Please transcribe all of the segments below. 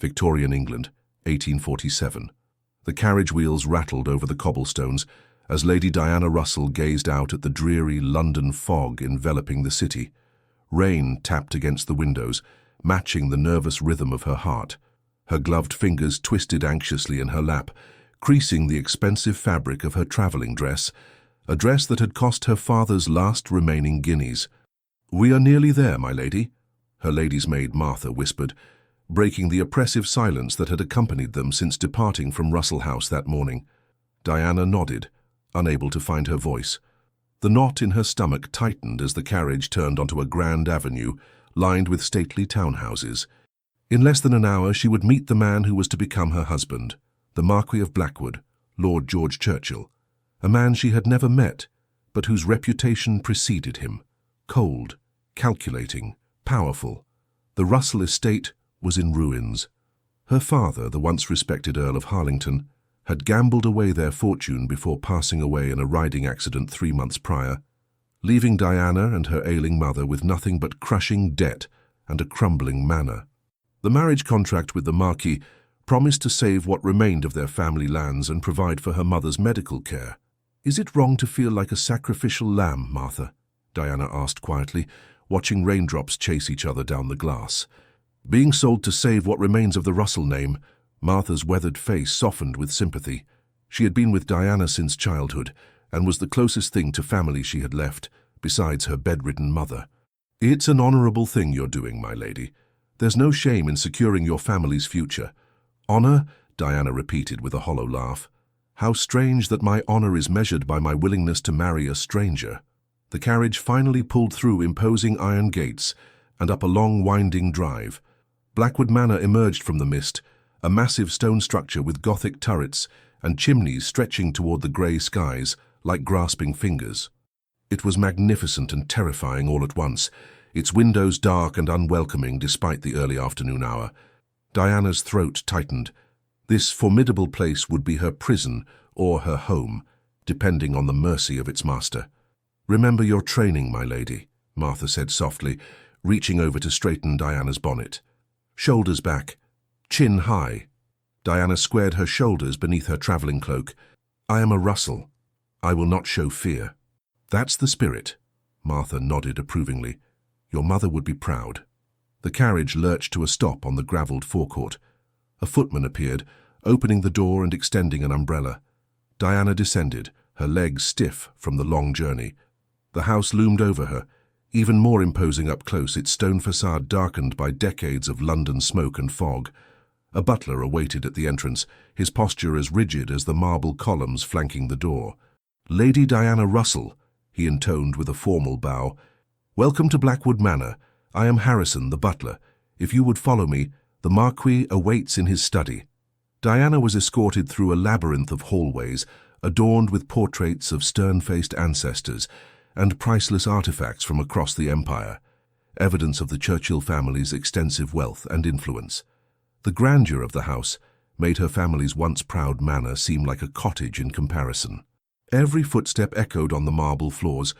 Victorian England, 1847. The carriage wheels rattled over the cobblestones as Lady Diana Russell gazed out at the dreary London fog enveloping the city. Rain tapped against the windows, matching the nervous rhythm of her heart. Her gloved fingers twisted anxiously in her lap, creasing the expensive fabric of her travelling dress, a dress that had cost her father's last remaining guineas. "We are nearly there, my lady," her lady's maid Martha whispered, breaking the oppressive silence that had accompanied them since departing from Russell House that morning. Diana nodded, unable to find her voice. The knot in her stomach tightened as the carriage turned onto a grand avenue lined with stately townhouses. In less than an hour she would meet the man who was to become her husband, the Marquis of Blackwood, Lord George Churchill, a man she had never met, but whose reputation preceded him. Cold, calculating, powerful. The Russell estate was in ruins. Her father, the once respected Earl of Harlington, had gambled away their fortune before passing away in a riding accident 3 months prior, leaving Diana and her ailing mother with nothing but crushing debt and a crumbling manor. The marriage contract with the Marquis promised to save what remained of their family lands and provide for her mother's medical care. "Is it wrong to feel like a sacrificial lamb, Martha?" Diana asked quietly, watching raindrops chase each other down the glass. Being sold to save what remains of the Russell name, Martha's weathered face softened with sympathy. She had been with Diana since childhood, and was the closest thing to family she had left, besides her bedridden mother. "It's an honourable thing you're doing, my lady. There's no shame in securing your family's future." "Honour?" Diana repeated with a hollow laugh. "How strange that my honour is measured by my willingness to marry a stranger." The carriage finally pulled through imposing iron gates and up a long winding drive. Blackwood Manor emerged from the mist, a massive stone structure with Gothic turrets and chimneys stretching toward the grey skies like grasping fingers. It was magnificent and terrifying all at once, its windows dark and unwelcoming despite the early afternoon hour. Diana's throat tightened. This formidable place would be her prison or her home, depending on the mercy of its master. "Remember your training, my lady," Martha said softly, reaching over to straighten Diana's bonnet. "Shoulders back, chin high." Diana squared her shoulders beneath her travelling cloak. "I am a Russell. I will not show fear." "That's the spirit," Martha nodded approvingly. "Your mother would be proud." The carriage lurched to a stop on the gravelled forecourt. A footman appeared, opening the door and extending an umbrella. Diana descended, her legs stiff from the long journey. The house loomed over her, even more imposing up close, its stone facade darkened by decades of London smoke and fog. A butler awaited at the entrance, his posture as rigid as the marble columns flanking the door. "Lady Diana Russell," he intoned with a formal bow. "Welcome to Blackwood Manor. I am Harrison, the butler. If you would follow me, the Marquis awaits in his study." Diana was escorted through a labyrinth of hallways, adorned with portraits of stern-faced ancestors and priceless artifacts from across the empire, evidence of the Churchill family's extensive wealth and influence. The grandeur of the house made her family's once proud manor seem like a cottage in comparison. Every footstep echoed on the marble floors,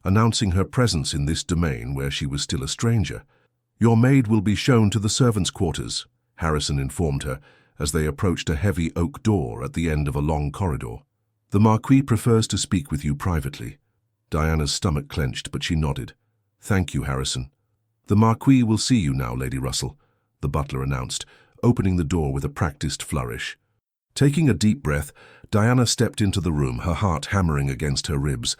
announcing her presence in this domain where she was still a stranger. "Your maid will be shown to the servants' quarters," Harrison informed her as they approached a heavy oak door at the end of a long corridor. "The Marquis prefers to speak with you privately." Diana's stomach clenched, but she nodded. "Thank you, Harrison." "The Marquis will see you now, Lady Russell," the butler announced, opening the door with a practiced flourish. Taking a deep breath, Diana stepped into the room, her heart hammering against her ribs.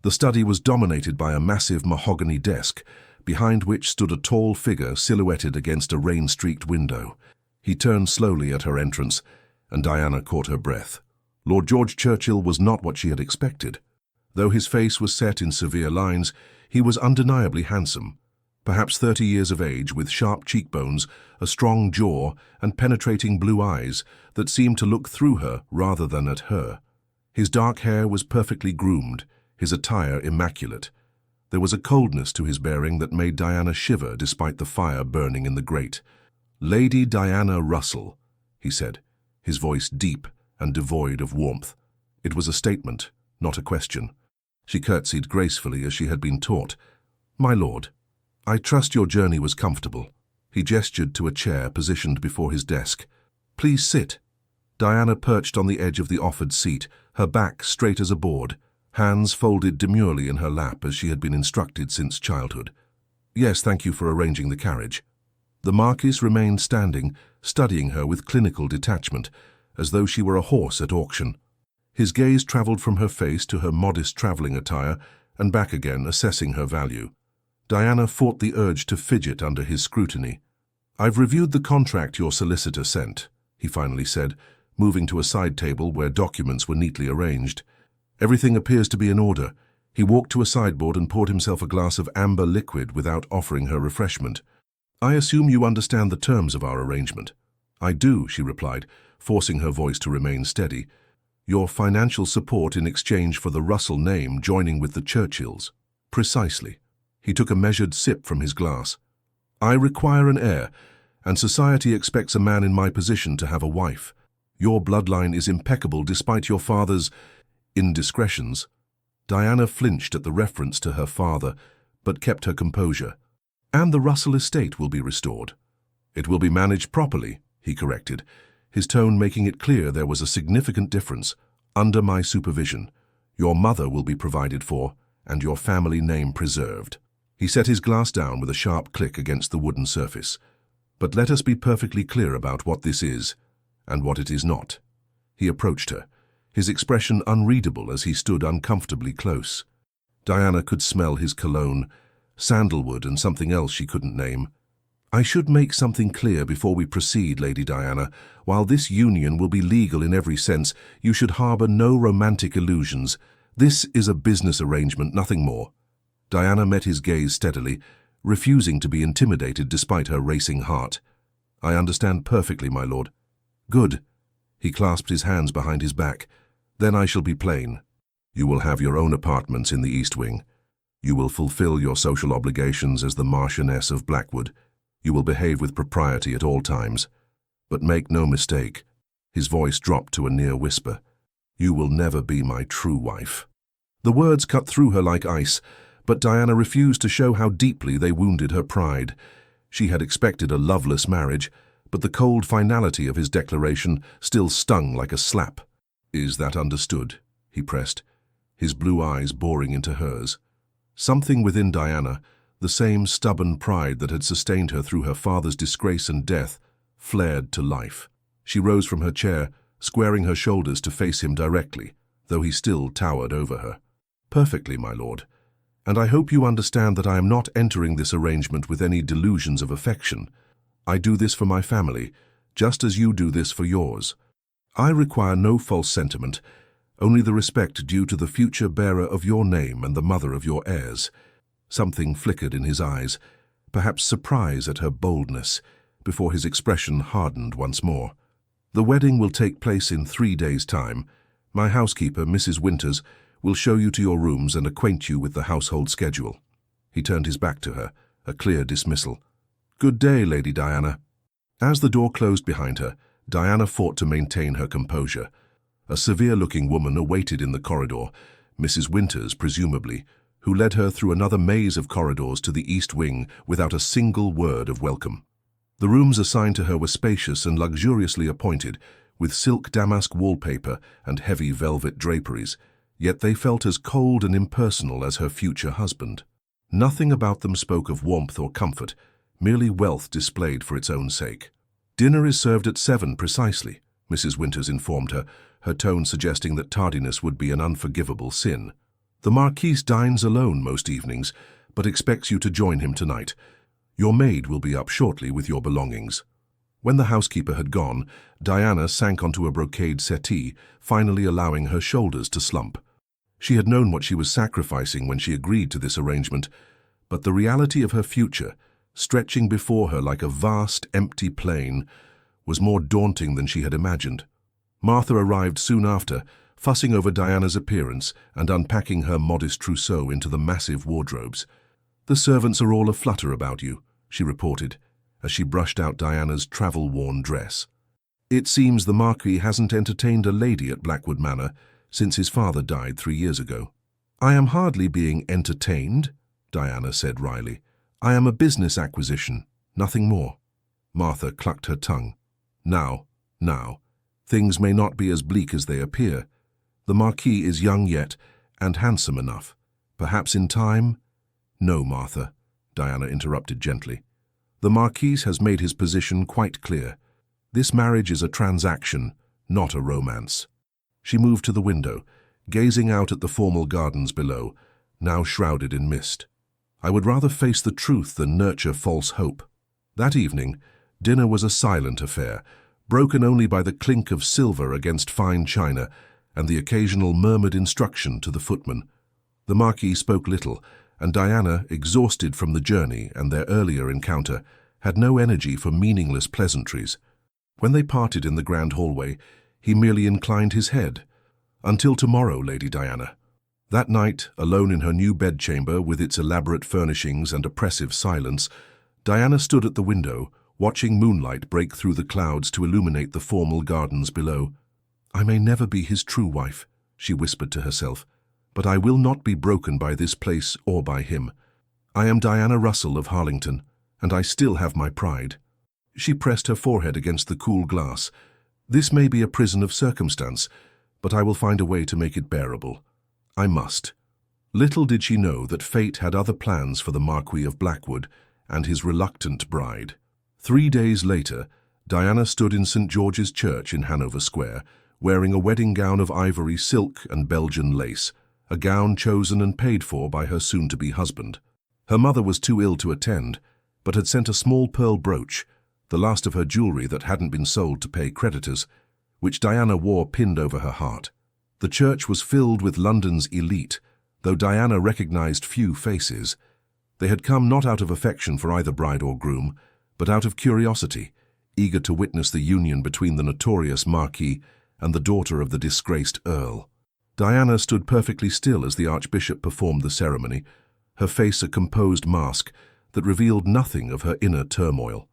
The study was dominated by a massive mahogany desk, behind which stood a tall figure silhouetted against a rain-streaked window. He turned slowly at her entrance, and Diana caught her breath. Lord George Churchill was not what she had expected. Though his face was set in severe lines, he was undeniably handsome. Perhaps 30 years of age, with sharp cheekbones, a strong jaw, and penetrating blue eyes that seemed to look through her rather than at her. His dark hair was perfectly groomed, his attire immaculate. There was a coldness to his bearing that made Diana shiver despite the fire burning in the grate. "Lady Diana Russell," he said, his voice deep and devoid of warmth. It was a statement, not a question. She curtsied gracefully as she had been taught. "My lord, I trust your journey was comfortable." He gestured to a chair positioned before his desk. "Please sit." Diana perched on the edge of the offered seat, her back straight as a board, hands folded demurely in her lap as she had been instructed since childhood. "Yes, thank you for arranging the carriage." The Marquis remained standing, studying her with clinical detachment, as though she were a horse at auction. His gaze travelled from her face to her modest travelling attire and back again, assessing her value. Diana fought the urge to fidget under his scrutiny. "I've reviewed the contract your solicitor sent," he finally said, moving to a side table where documents were neatly arranged. "Everything appears to be in order." He walked to a sideboard and poured himself a glass of amber liquid without offering her refreshment. "I assume you understand the terms of our arrangement." "I do," she replied, forcing her voice to remain steady. "Your financial support in exchange for the Russell name joining with the Churchills." "Precisely." He took a measured sip from his glass. "I require an heir, and society expects a man in my position to have a wife. Your bloodline is impeccable despite your father's indiscretions." Diana flinched at the reference to her father, but kept her composure. "And the Russell estate will be restored." "It will be managed properly," he corrected, his tone making it clear there was a significant difference. "Under my supervision. Your mother will be provided for, and your family name preserved." He set his glass down with a sharp click against the wooden surface. "But let us be perfectly clear about what this is, and what it is not." He approached her, his expression unreadable as he stood uncomfortably close. Diana could smell his cologne, sandalwood and something else she couldn't name. "I should make something clear before we proceed, Lady Diana. While this union will be legal in every sense, you should harbour no romantic illusions. This is a business arrangement, nothing more." Diana met his gaze steadily, refusing to be intimidated despite her racing heart. "I understand perfectly, my lord." "Good." He clasped his hands behind his back. "Then I shall be plain. You will have your own apartments in the East Wing. You will fulfill your social obligations as the Marchioness of Blackwood. You will behave with propriety at all times. But make no mistake," his voice dropped to a near whisper, "you will never be my true wife." The words cut through her like ice, but Diana refused to show how deeply they wounded her pride. She had expected a loveless marriage, but the cold finality of his declaration still stung like a slap. "Is that understood?" he pressed, his blue eyes boring into hers. Something within Diana, the same stubborn pride that had sustained her through her father's disgrace and death, flared to life. She rose from her chair, squaring her shoulders to face him directly, though he still towered over her. "Perfectly, my lord. And I hope you understand that I am not entering this arrangement with any delusions of affection. I do this for my family, just as you do this for yours. I require no false sentiment, only the respect due to the future bearer of your name and the mother of your heirs." Something flickered in his eyes, perhaps surprise at her boldness, before his expression hardened once more. "The wedding will take place in 3 days' time. My housekeeper, Mrs. Winters, will show you to your rooms and acquaint you with the household schedule." He turned his back to her, a clear dismissal. "Good day, Lady Diana." As the door closed behind her, Diana fought to maintain her composure. A severe-looking woman awaited in the corridor, Mrs. Winters, presumably, who led her through another maze of corridors to the East Wing without a single word of welcome. The rooms assigned to her were spacious and luxuriously appointed, with silk damask wallpaper and heavy velvet draperies, yet they felt as cold and impersonal as her future husband. Nothing about them spoke of warmth or comfort, merely wealth displayed for its own sake. "Dinner is served at 7 precisely," Mrs. Winters informed her, her tone suggesting that tardiness would be an unforgivable sin. "The Marquis dines alone most evenings, but expects you to join him tonight. Your maid will be up shortly with your belongings." When the housekeeper had gone, Diana sank onto a brocade settee, finally allowing her shoulders to slump. She had known what she was sacrificing when she agreed to this arrangement, but the reality of her future, stretching before her like a vast, empty plain, was more daunting than she had imagined. Martha arrived soon after, fussing over Diana's appearance and unpacking her modest trousseau into the massive wardrobes. "The servants are all aflutter about you," she reported, as she brushed out Diana's travel-worn dress. "It seems the Marquis hasn't entertained a lady at Blackwood Manor since his father died 3 years ago." "I am hardly being entertained," Diana said wryly. "I am a business acquisition, nothing more." Martha clucked her tongue. Now, things may not be as bleak as they appear. The Marquis is young yet, and handsome enough. Perhaps in time— No, Martha, Diana interrupted gently. The Marquis has made his position quite clear. This marriage is a transaction, not a romance. She moved to the window, gazing out at the formal gardens below, now shrouded in mist. I would rather face the truth than nurture false hope. That evening, dinner was a silent affair, broken only by the clink of silver against fine china and the occasional murmured instruction to the footman. The Marquis spoke little, and Diana, exhausted from the journey and their earlier encounter, had no energy for meaningless pleasantries. When they parted in the grand hallway, he merely inclined his head. "Until tomorrow, Lady Diana." That night, alone in her new bedchamber with its elaborate furnishings and oppressive silence, Diana stood at the window, watching moonlight break through the clouds to illuminate the formal gardens below. "I may never be his true wife," she whispered to herself, "but I will not be broken by this place or by him. I am Diana Russell of Harlington, and I still have my pride." She pressed her forehead against the cool glass. "This may be a prison of circumstance, but I will find a way to make it bearable. I must." Little did she know that fate had other plans for the Marquis of Blackwood and his reluctant bride. 3 days later, Diana stood in St. George's Church in Hanover Square, wearing a wedding gown of ivory silk and Belgian lace, a gown chosen and paid for by her soon-to-be husband. Her mother was too ill to attend, but had sent a small pearl brooch, the last of her jewelry that hadn't been sold to pay creditors, which Diana wore pinned over her heart. The church was filled with London's elite, though Diana recognized few faces. They had come not out of affection for either bride or groom, but out of curiosity, eager to witness the union between the notorious Marquis and the daughter of the disgraced Earl. Diana stood perfectly still as the Archbishop performed the ceremony, her face a composed mask that revealed nothing of her inner turmoil.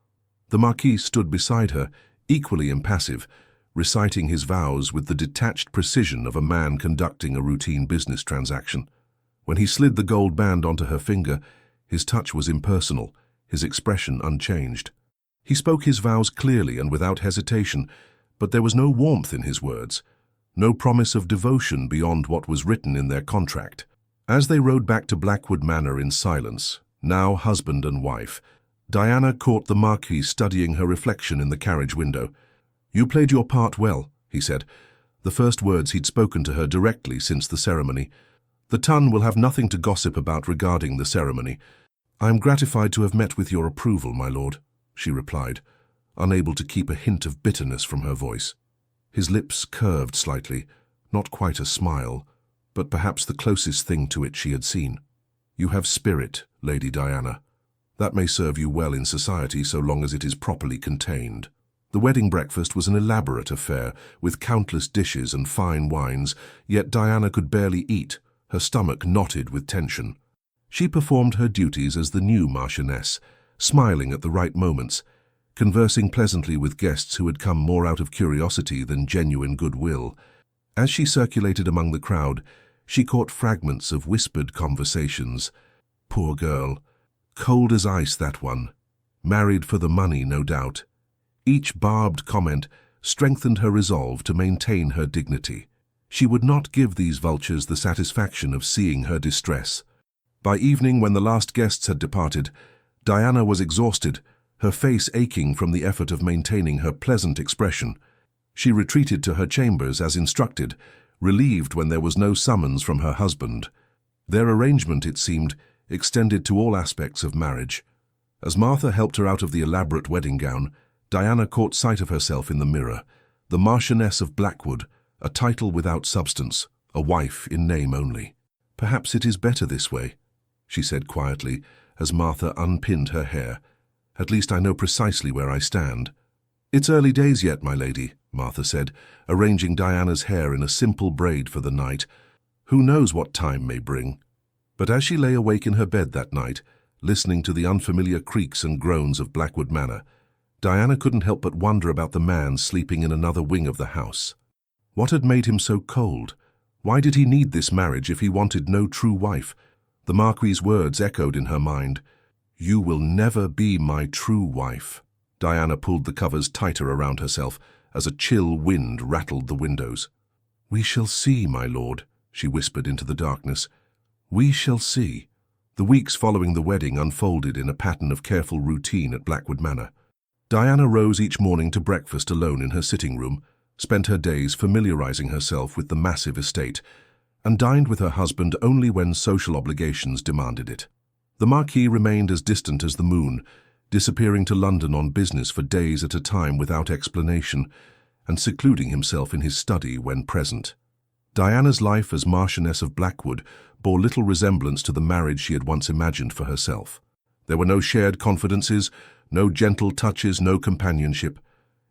The Marquis stood beside her, equally impassive, reciting his vows with the detached precision of a man conducting a routine business transaction. When he slid the gold band onto her finger, his touch was impersonal, his expression unchanged. He spoke his vows clearly and without hesitation, but there was no warmth in his words, no promise of devotion beyond what was written in their contract. As they rode back to Blackwood Manor in silence, now husband and wife, Diana caught the Marquis studying her reflection in the carriage window. "You played your part well," he said, the first words he'd spoken to her directly since the ceremony. "The Tun will have nothing to gossip about regarding the ceremony. I am gratified to have met with your approval, my lord," she replied, unable to keep a hint of bitterness from her voice. His lips curved slightly, not quite a smile, but perhaps the closest thing to it she had seen. "You have spirit, Lady Diana. That may serve you well in society so long as it is properly contained." The wedding breakfast was an elaborate affair, with countless dishes and fine wines, yet Diana could barely eat, her stomach knotted with tension. She performed her duties as the new Marchioness, smiling at the right moments, conversing pleasantly with guests who had come more out of curiosity than genuine goodwill. As she circulated among the crowd, she caught fragments of whispered conversations. Poor girl. Cold as ice, that one. Married for the money, no doubt. Each barbed comment strengthened her resolve to maintain her dignity. She would not give these vultures the satisfaction of seeing her distress. By evening, when the last guests had departed, Diana was exhausted, her face aching from the effort of maintaining her pleasant expression. She retreated to her chambers as instructed, relieved when there was no summons from her husband. Their arrangement, it seemed, extended to all aspects of marriage. As Martha helped her out of the elaborate wedding gown, Diana caught sight of herself in the mirror, the Marchioness of Blackwood, a title without substance, a wife in name only. "Perhaps it is better this way," she said quietly, as Martha unpinned her hair. "At least I know precisely where I stand." "It's early days yet, my lady," Martha said, arranging Diana's hair in a simple braid for the night. "Who knows what time may bring?" But as she lay awake in her bed that night, listening to the unfamiliar creaks and groans of Blackwood Manor, Diana couldn't help but wonder about the man sleeping in another wing of the house. What had made him so cold? Why did he need this marriage if he wanted no true wife? The Marquis's words echoed in her mind. "You will never be my true wife." Diana pulled the covers tighter around herself as a chill wind rattled the windows. "We shall see, my lord," she whispered into the darkness. "We shall see." The weeks following the wedding unfolded in a pattern of careful routine at Blackwood Manor. Diana rose each morning to breakfast alone in her sitting room, spent her days familiarizing herself with the massive estate, and dined with her husband only when social obligations demanded it. The Marquis remained as distant as the moon, disappearing to London on business for days at a time without explanation, and secluding himself in his study when present. Diana's life as Marchioness of Blackwood bore little resemblance to the marriage she had once imagined for herself. There were no shared confidences, no gentle touches, no companionship.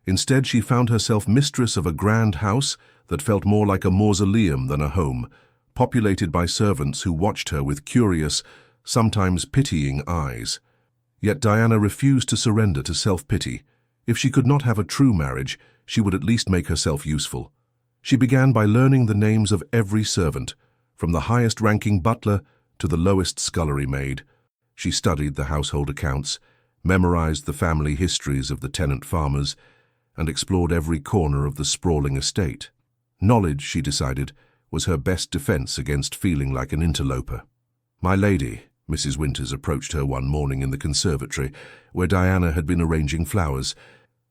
Instead, she found herself mistress of a grand house that felt more like a mausoleum than a home, populated by servants who watched her with curious, sometimes pitying eyes. Yet Diana refused to surrender to self-pity. If she could not have a true marriage, she would at least make herself useful. She began by learning the names of every servant, from the highest-ranking butler to the lowest scullery maid. She studied the household accounts, memorized the family histories of the tenant farmers, and explored every corner of the sprawling estate. Knowledge, she decided, was her best defense against feeling like an interloper. "My lady," Mrs. Winters approached her one morning in the conservatory, where Diana had been arranging flowers,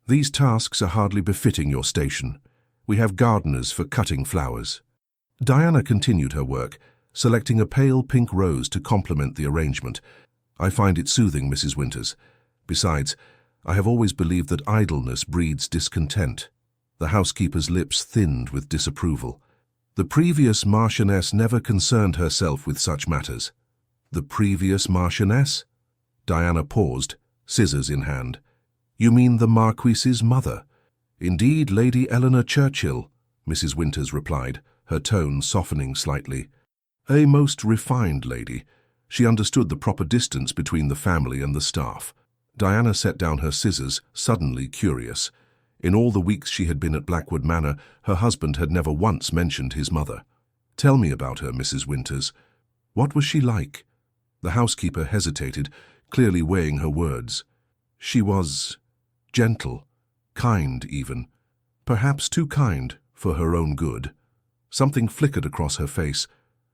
"these tasks are hardly befitting your station. We have gardeners for cutting flowers." Diana continued her work, selecting a pale pink rose to complement the arrangement. "I find it soothing, Mrs. Winters. Besides, I have always believed that idleness breeds discontent." The housekeeper's lips thinned with disapproval. The previous Marchioness never concerned herself with such matters. The previous Marchioness? Diana paused, scissors in hand. "You mean the Marquis's mother?" "Indeed, Lady Eleanor Churchill," Mrs. Winters replied, her tone softening slightly. "A most refined lady. She understood the proper distance between the family and the staff." Diana set down her scissors, suddenly curious. In all the weeks she had been at Blackwood Manor, her husband had never once mentioned his mother. "Tell me about her, Mrs. Winters. What was she like?" The housekeeper hesitated, clearly weighing her words. "She was gentle, kind even, perhaps too kind for her own good." Something flickered across her face,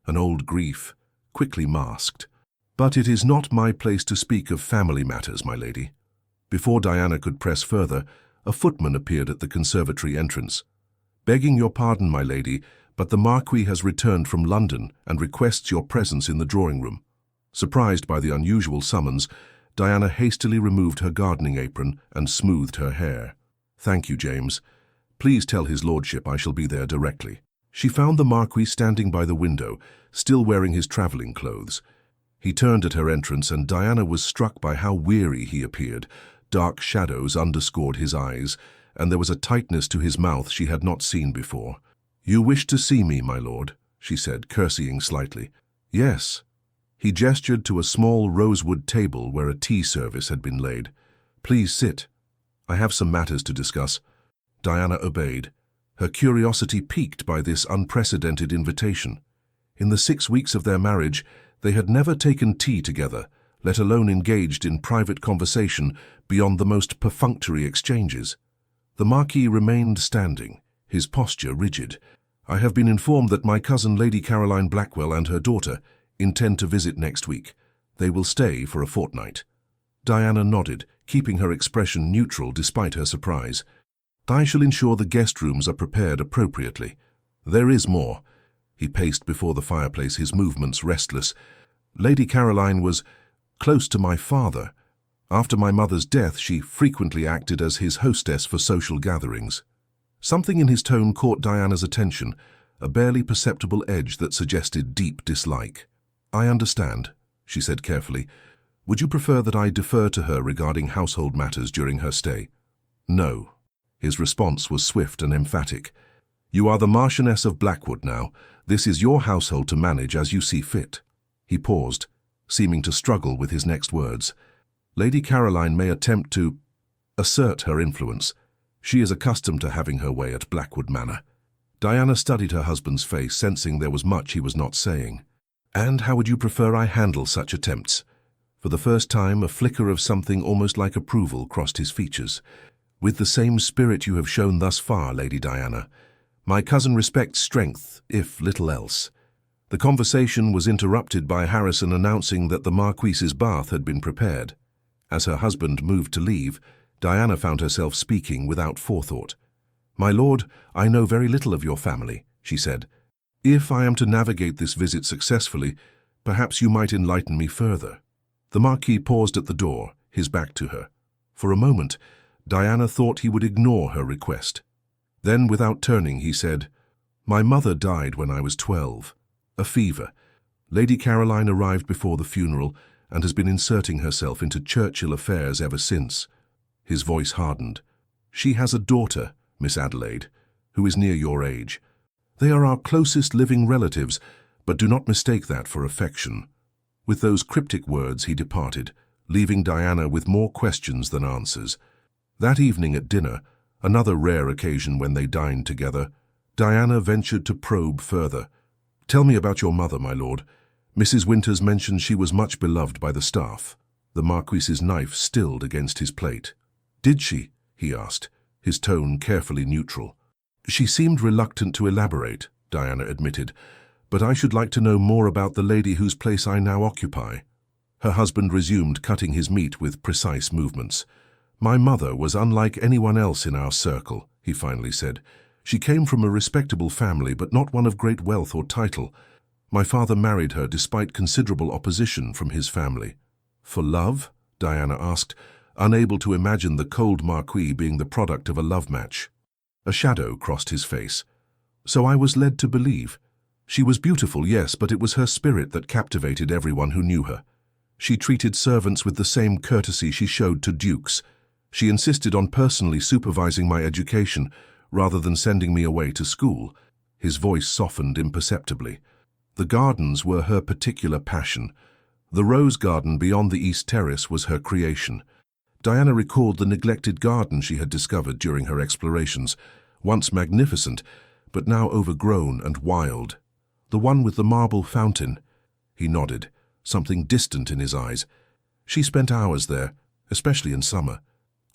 an old grief, quickly masked. "But it is not my place to speak of family matters, my lady." Before Diana could press further, a footman appeared at the conservatory entrance. "Begging your pardon, my lady, but the Marquis has returned from London and requests your presence in the drawing-room." Surprised by the unusual summons, Diana hastily removed her gardening apron and smoothed her hair. "Thank you, James. Please tell his lordship I shall be there directly." She found the Marquis standing by the window, still wearing his travelling clothes. He turned at her entrance, and Diana was struck by how weary he appeared. Dark shadows underscored his eyes, and there was a tightness to his mouth she had not seen before. "You wish to see me, my lord," she said, curtsying slightly. "Yes." He gestured to a small rosewood table where a tea service had been laid. "Please sit. I have some matters to discuss." Diana obeyed, her curiosity piqued by this unprecedented invitation. In the 6 weeks of their marriage, they had never taken tea together, let alone engaged in private conversation beyond the most perfunctory exchanges. The Marquis remained standing, his posture rigid. "I have been informed that my cousin Lady Caroline Blackwell and her daughter intend to visit next week. They will stay for a fortnight." Diana nodded, keeping her expression neutral despite her surprise. "I shall ensure the guest rooms are prepared appropriately. There is more." He paced before the fireplace, his movements restless. "Lady Caroline was close to my father. After my mother's death, she frequently acted as his hostess for social gatherings." Something in his tone caught Diana's attention, a barely perceptible edge that suggested deep dislike. "I understand," she said carefully. "Would you prefer that I defer to her regarding household matters during her stay?" "No." His response was swift and emphatic. "You are the Marchioness of Blackwood now. This is your household to manage as you see fit." He paused, seeming to struggle with his next words. "Lady Caroline may attempt to assert her influence. She is accustomed to having her way at Blackwood Manor." Diana studied her husband's face, sensing there was much he was not saying. "And how would you prefer I handle such attempts?" For the first time, a flicker of something almost like approval crossed his features. "With the same spirit you have shown thus far, Lady Diana. My cousin respects strength, if little else." The conversation was interrupted by Harrison announcing that the Marquis's bath had been prepared. As her husband moved to leave, Diana found herself speaking without forethought. "My lord, I know very little of your family," she said. "If I am to navigate this visit successfully, perhaps you might enlighten me further." The Marquis paused at the door, his back to her. For a moment, Diana thought he would ignore her request. Then, without turning, he said, "My mother died when I was 12. A fever. Lady Caroline arrived before the funeral and has been inserting herself into Churchill affairs ever since." His voice hardened. "She has a daughter, Miss Adelaide, who is near your age. They are our closest living relatives, but do not mistake that for affection." With those cryptic words he departed, leaving Diana with more questions than answers. That evening at dinner, another rare occasion when they dined together, Diana ventured to probe further. "Tell me about your mother, my lord. Mrs. Winters mentioned she was much beloved by the staff." The Marquis's knife stilled against his plate. "Did she?" he asked, his tone carefully neutral. "She seemed reluctant to elaborate," Diana admitted, "but I should like to know more about the lady whose place I now occupy." Her husband resumed cutting his meat with precise movements. "My mother was unlike anyone else in our circle," he finally said. "She came from a respectable family, but not one of great wealth or title. My father married her despite considerable opposition from his family." "For love?" Diana asked, unable to imagine the cold Marquis being the product of a love match. A shadow crossed his face. "So I was led to believe. She was beautiful, yes, but it was her spirit that captivated everyone who knew her. She treated servants with the same courtesy she showed to dukes. She insisted on personally supervising my education rather than sending me away to school." His voice softened imperceptibly. "The gardens were her particular passion. The rose garden beyond the East Terrace was her creation." Diana recalled the neglected garden she had discovered during her explorations, once magnificent, but now overgrown and wild. "The one with the marble fountain." He nodded, something distant in his eyes. "She spent hours there, especially in summer."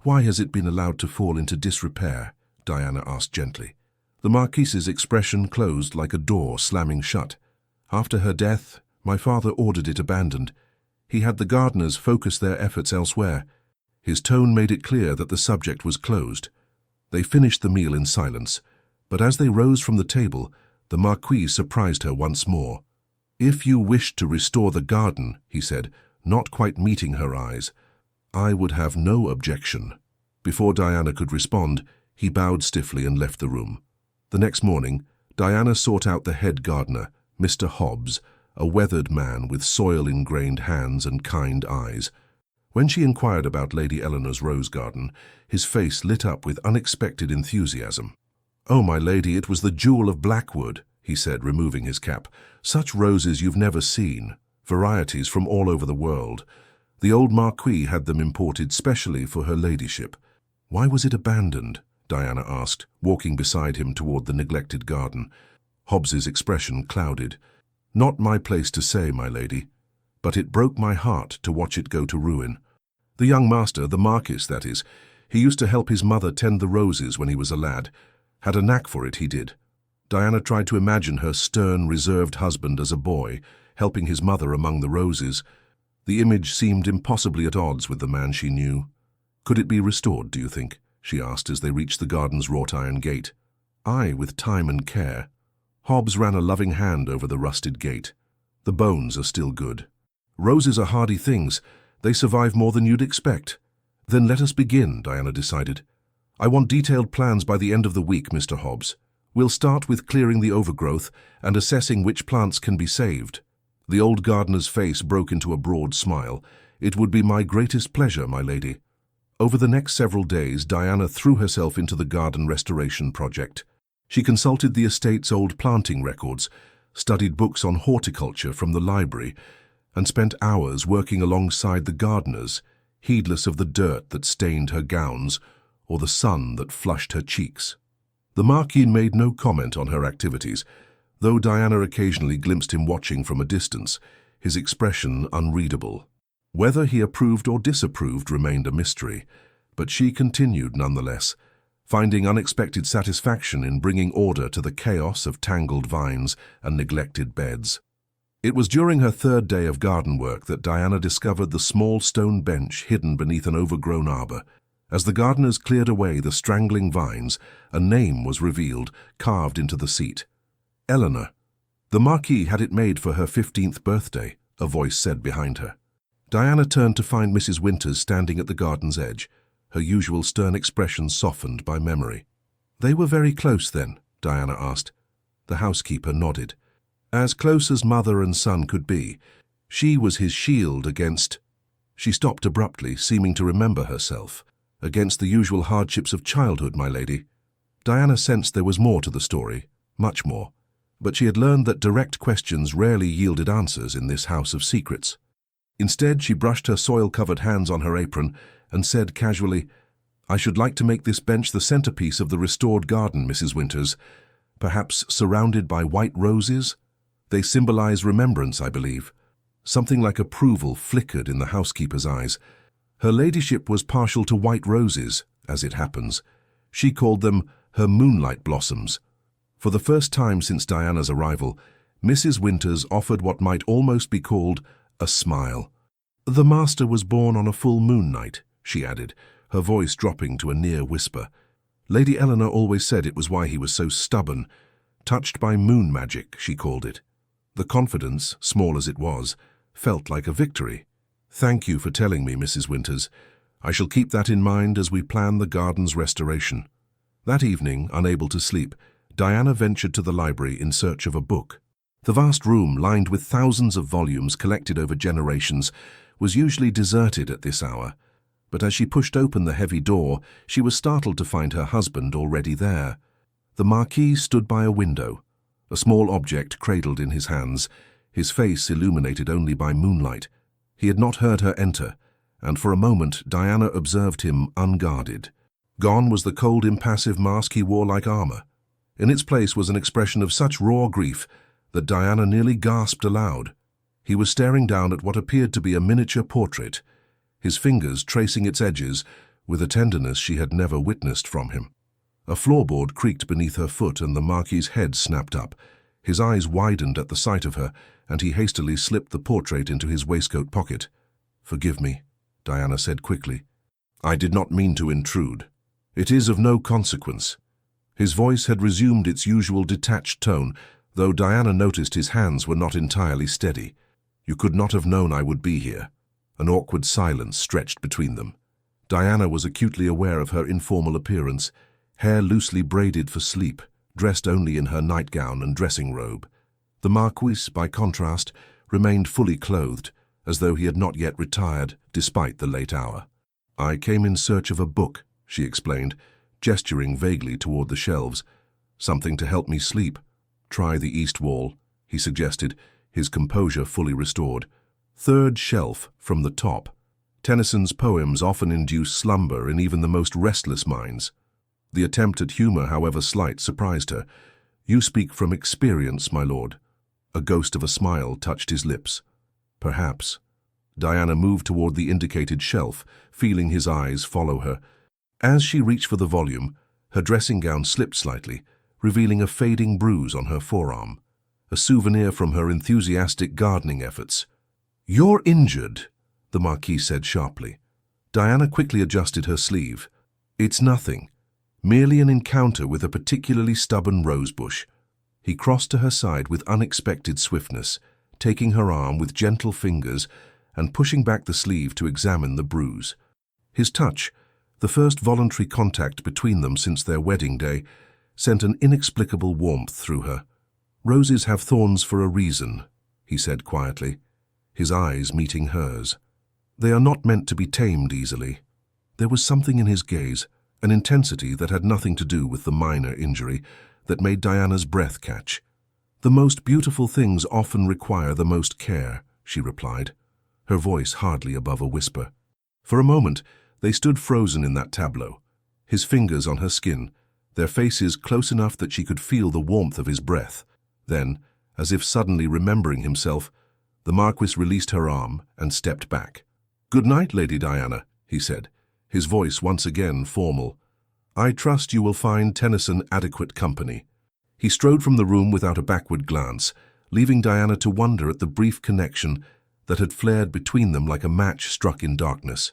"Why has it been allowed to fall into disrepair?" Diana asked gently. The Marquis's expression closed like a door slamming shut. "After her death, my father ordered it abandoned. He had the gardeners focus their efforts elsewhere." His tone made it clear that the subject was closed. They finished the meal in silence, but as they rose from the table, the Marquis surprised her once more. "If you wished to restore the garden," he said, not quite meeting her eyes, "I would have no objection." Before Diana could respond, he bowed stiffly and left the room. The next morning, Diana sought out the head gardener, Mr. Hobbs, a weathered man with soil-ingrained hands and kind eyes. When she inquired about Lady Eleanor's rose garden, his face lit up with unexpected enthusiasm. "Oh, my lady, it was the jewel of Blackwood," he said, removing his cap. "Such roses you've never seen, varieties from all over the world. The old Marquis had them imported specially for her ladyship." "Why was it abandoned?" Diana asked, walking beside him toward the neglected garden. Hobbs's expression clouded. "Not my place to say, my lady, but it broke my heart to watch it go to ruin. The young master, the Marquis, that is, he used to help his mother tend the roses when he was a lad. Had a knack for it, he did." Diana tried to imagine her stern, reserved husband as a boy, helping his mother among the roses. The image seemed impossibly at odds with the man she knew. "Could it be restored, do you think?" she asked as they reached the garden's wrought-iron gate. "Aye, with time and care." Hobbs ran a loving hand over the rusted gate. "The bones are still good. Roses are hardy things. They survive more than you'd expect." "Then let us begin," Diana decided. "I want detailed plans by the end of the week, Mr. Hobbs. We'll start with clearing the overgrowth and assessing which plants can be saved." The old gardener's face broke into a broad smile. "It would be my greatest pleasure, my lady." Over the next several days, Diana threw herself into the garden restoration project. She consulted the estate's old planting records, studied books on horticulture from the library, and spent hours working alongside the gardeners, heedless of the dirt that stained her gowns or the sun that flushed her cheeks. The Marquis made no comment on her activities, though Diana occasionally glimpsed him watching from a distance, his expression unreadable. Whether he approved or disapproved remained a mystery, but she continued nonetheless, finding unexpected satisfaction in bringing order to the chaos of tangled vines and neglected beds. It was during her third day of garden work that Diana discovered the small stone bench hidden beneath an overgrown arbor. As the gardeners cleared away the strangling vines, a name was revealed, carved into the seat. Eleanor. The Marquis had it made for her 15th birthday, a voice said behind her. Diana turned to find Mrs. Winters standing at the garden's edge, her usual stern expression softened by memory. "They were very close then?" Diana asked. The housekeeper nodded. As close as mother and son could be. She was his shield against... She stopped abruptly, seeming to remember herself. "Against the usual hardships of childhood, my lady." Diana sensed there was more to the story, much more. But she had learned that direct questions rarely yielded answers in this house of secrets. Instead, she brushed her soil-covered hands on her apron and said casually, "I should like to make this bench the centerpiece of the restored garden, Mrs. Winters, perhaps surrounded by white roses. They symbolize remembrance, I believe." Something like approval flickered in the housekeeper's eyes. Her ladyship was partial to white roses, as it happens. She called them her moonlight blossoms. For the first time since Diana's arrival, Mrs. Winters offered what might almost be called a smile. "The master was born on a full moon night," she added, her voice dropping to a near whisper. "Lady Eleanor always said it was why he was so stubborn. Touched by moon magic, she called it." The confidence, small as it was, felt like a victory. "Thank you for telling me, Mrs. Winters. I shall keep that in mind as we plan the garden's restoration." That evening, unable to sleep, Diana ventured to the library in search of a book. The vast room, lined with thousands of volumes collected over generations, was usually deserted at this hour. But as she pushed open the heavy door, she was startled to find her husband already there. The Marquis stood by a window, a small object cradled in his hands, his face illuminated only by moonlight. He had not heard her enter, and for a moment Diana observed him unguarded. Gone was the cold, impassive mask he wore like armor. In its place was an expression of such raw grief that Diana nearly gasped aloud. He was staring down at what appeared to be a miniature portrait, his fingers tracing its edges with a tenderness she had never witnessed from him. A floorboard creaked beneath her foot and the Marquis's head snapped up. His eyes widened at the sight of her, and he hastily slipped the portrait into his waistcoat pocket. "Forgive me," Diana said quickly. "I did not mean to intrude. It is of no consequence." His voice had resumed its usual detached tone, though Diana noticed his hands were not entirely steady. "You could not have known I would be here." An awkward silence stretched between them. Diana was acutely aware of her informal appearance, hair loosely braided for sleep, dressed only in her nightgown and dressing robe. The Marquis, by contrast, remained fully clothed, as though he had not yet retired, despite the late hour. "I came in search of a book," she explained, gesturing vaguely toward the shelves. "Something to help me sleep." "Try the east wall," he suggested, his composure fully restored. "Third shelf from the top." Tennyson's poems often induce slumber in even the most restless minds. The attempt at humor, however slight, surprised her. "You speak from experience, my lord." A ghost of a smile touched his lips. "Perhaps." Diana moved toward the indicated shelf, feeling his eyes follow her. As she reached for the volume, her dressing gown slipped slightly, revealing a fading bruise on her forearm, a souvenir from her enthusiastic gardening efforts. "You're injured," the Marquis said sharply. Diana quickly adjusted her sleeve. "It's nothing. Merely an encounter with a particularly stubborn rosebush." He crossed to her side with unexpected swiftness, taking her arm with gentle fingers and pushing back the sleeve to examine the bruise. His touch, the first voluntary contact between them since their wedding day, sent an inexplicable warmth through her. "Roses have thorns for a reason," he said quietly, his eyes meeting hers. "They are not meant to be tamed easily." There was something in his gaze, an intensity that had nothing to do with the minor injury, that made Diana's breath catch. "The most beautiful things often require the most care," she replied, her voice hardly above a whisper. For a moment, they stood frozen in that tableau, his fingers on her skin, their faces close enough that she could feel the warmth of his breath. Then, as if suddenly remembering himself, the Marquis released her arm and stepped back. "Good night, Lady Diana," he said, his voice once again formal. "I trust you will find Tennyson adequate company." He strode from the room without a backward glance, leaving Diana to wonder at the brief connection that had flared between them like a match struck in darkness.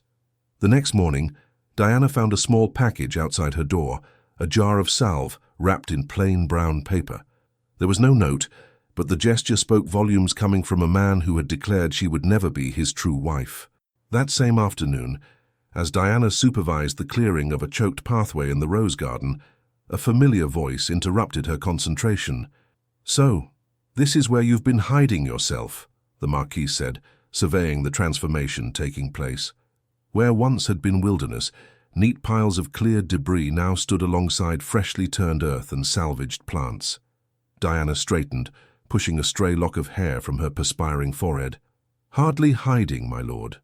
The next morning, Diana found a small package outside her door, a jar of salve wrapped in plain brown paper. There was no note, but the gesture spoke volumes coming from a man who had declared she would never be his true wife. That same afternoon, as Diana supervised the clearing of a choked pathway in the rose garden, a familiar voice interrupted her concentration. "So, this is where you've been hiding yourself," the Marquis said, surveying the transformation taking place. Where once had been wilderness, neat piles of cleared debris now stood alongside freshly turned earth and salvaged plants. Diana straightened, pushing a stray lock of hair from her perspiring forehead. "Hardly hiding, my lord.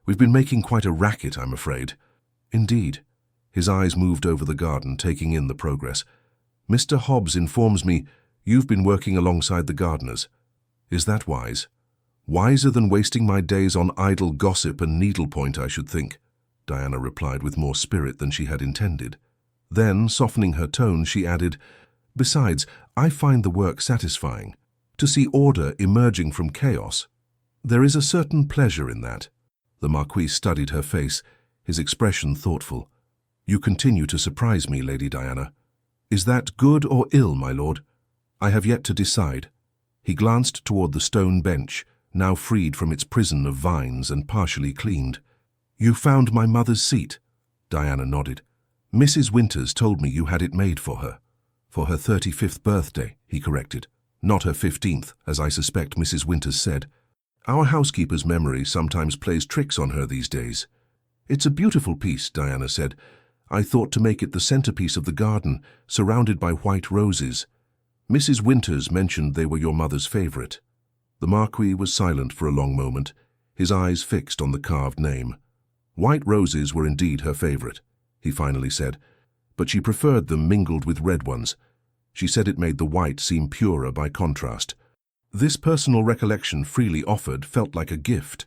We've been making quite a racket, I'm afraid." "Indeed." His eyes moved over the garden, taking in the progress. "Mr. Hobbs informs me you've been working alongside the gardeners. Is that wise?" "Wiser than wasting my days on idle gossip and needlepoint, I should think," Diana replied with more spirit than she had intended. Then, softening her tone, she added, "Besides, I find the work satisfying. To see order emerging from chaos. There is a certain pleasure in that." The Marquis studied her face, his expression thoughtful. "You continue to surprise me, Lady Diana. Is that good or ill, my lord? I have yet to decide." He glanced toward the stone bench, now freed from its prison of vines and partially cleaned. "You found my mother's seat?" Diana nodded. "Mrs. Winters told me you had it made for her. For her 35th birthday," he corrected. "Not her 15th, as I suspect Mrs. Winters said. Our housekeeper's memory sometimes plays tricks on her these days." "It's a beautiful piece," Diana said. "I thought to make it the centerpiece of the garden, surrounded by white roses. Mrs. Winters mentioned they were your mother's favorite." The Marquis was silent for a long moment, his eyes fixed on the carved name. "White roses were indeed her favorite," he finally said, "but she preferred them mingled with red ones. She said it made the white seem purer by contrast. This personal recollection freely offered felt like a gift."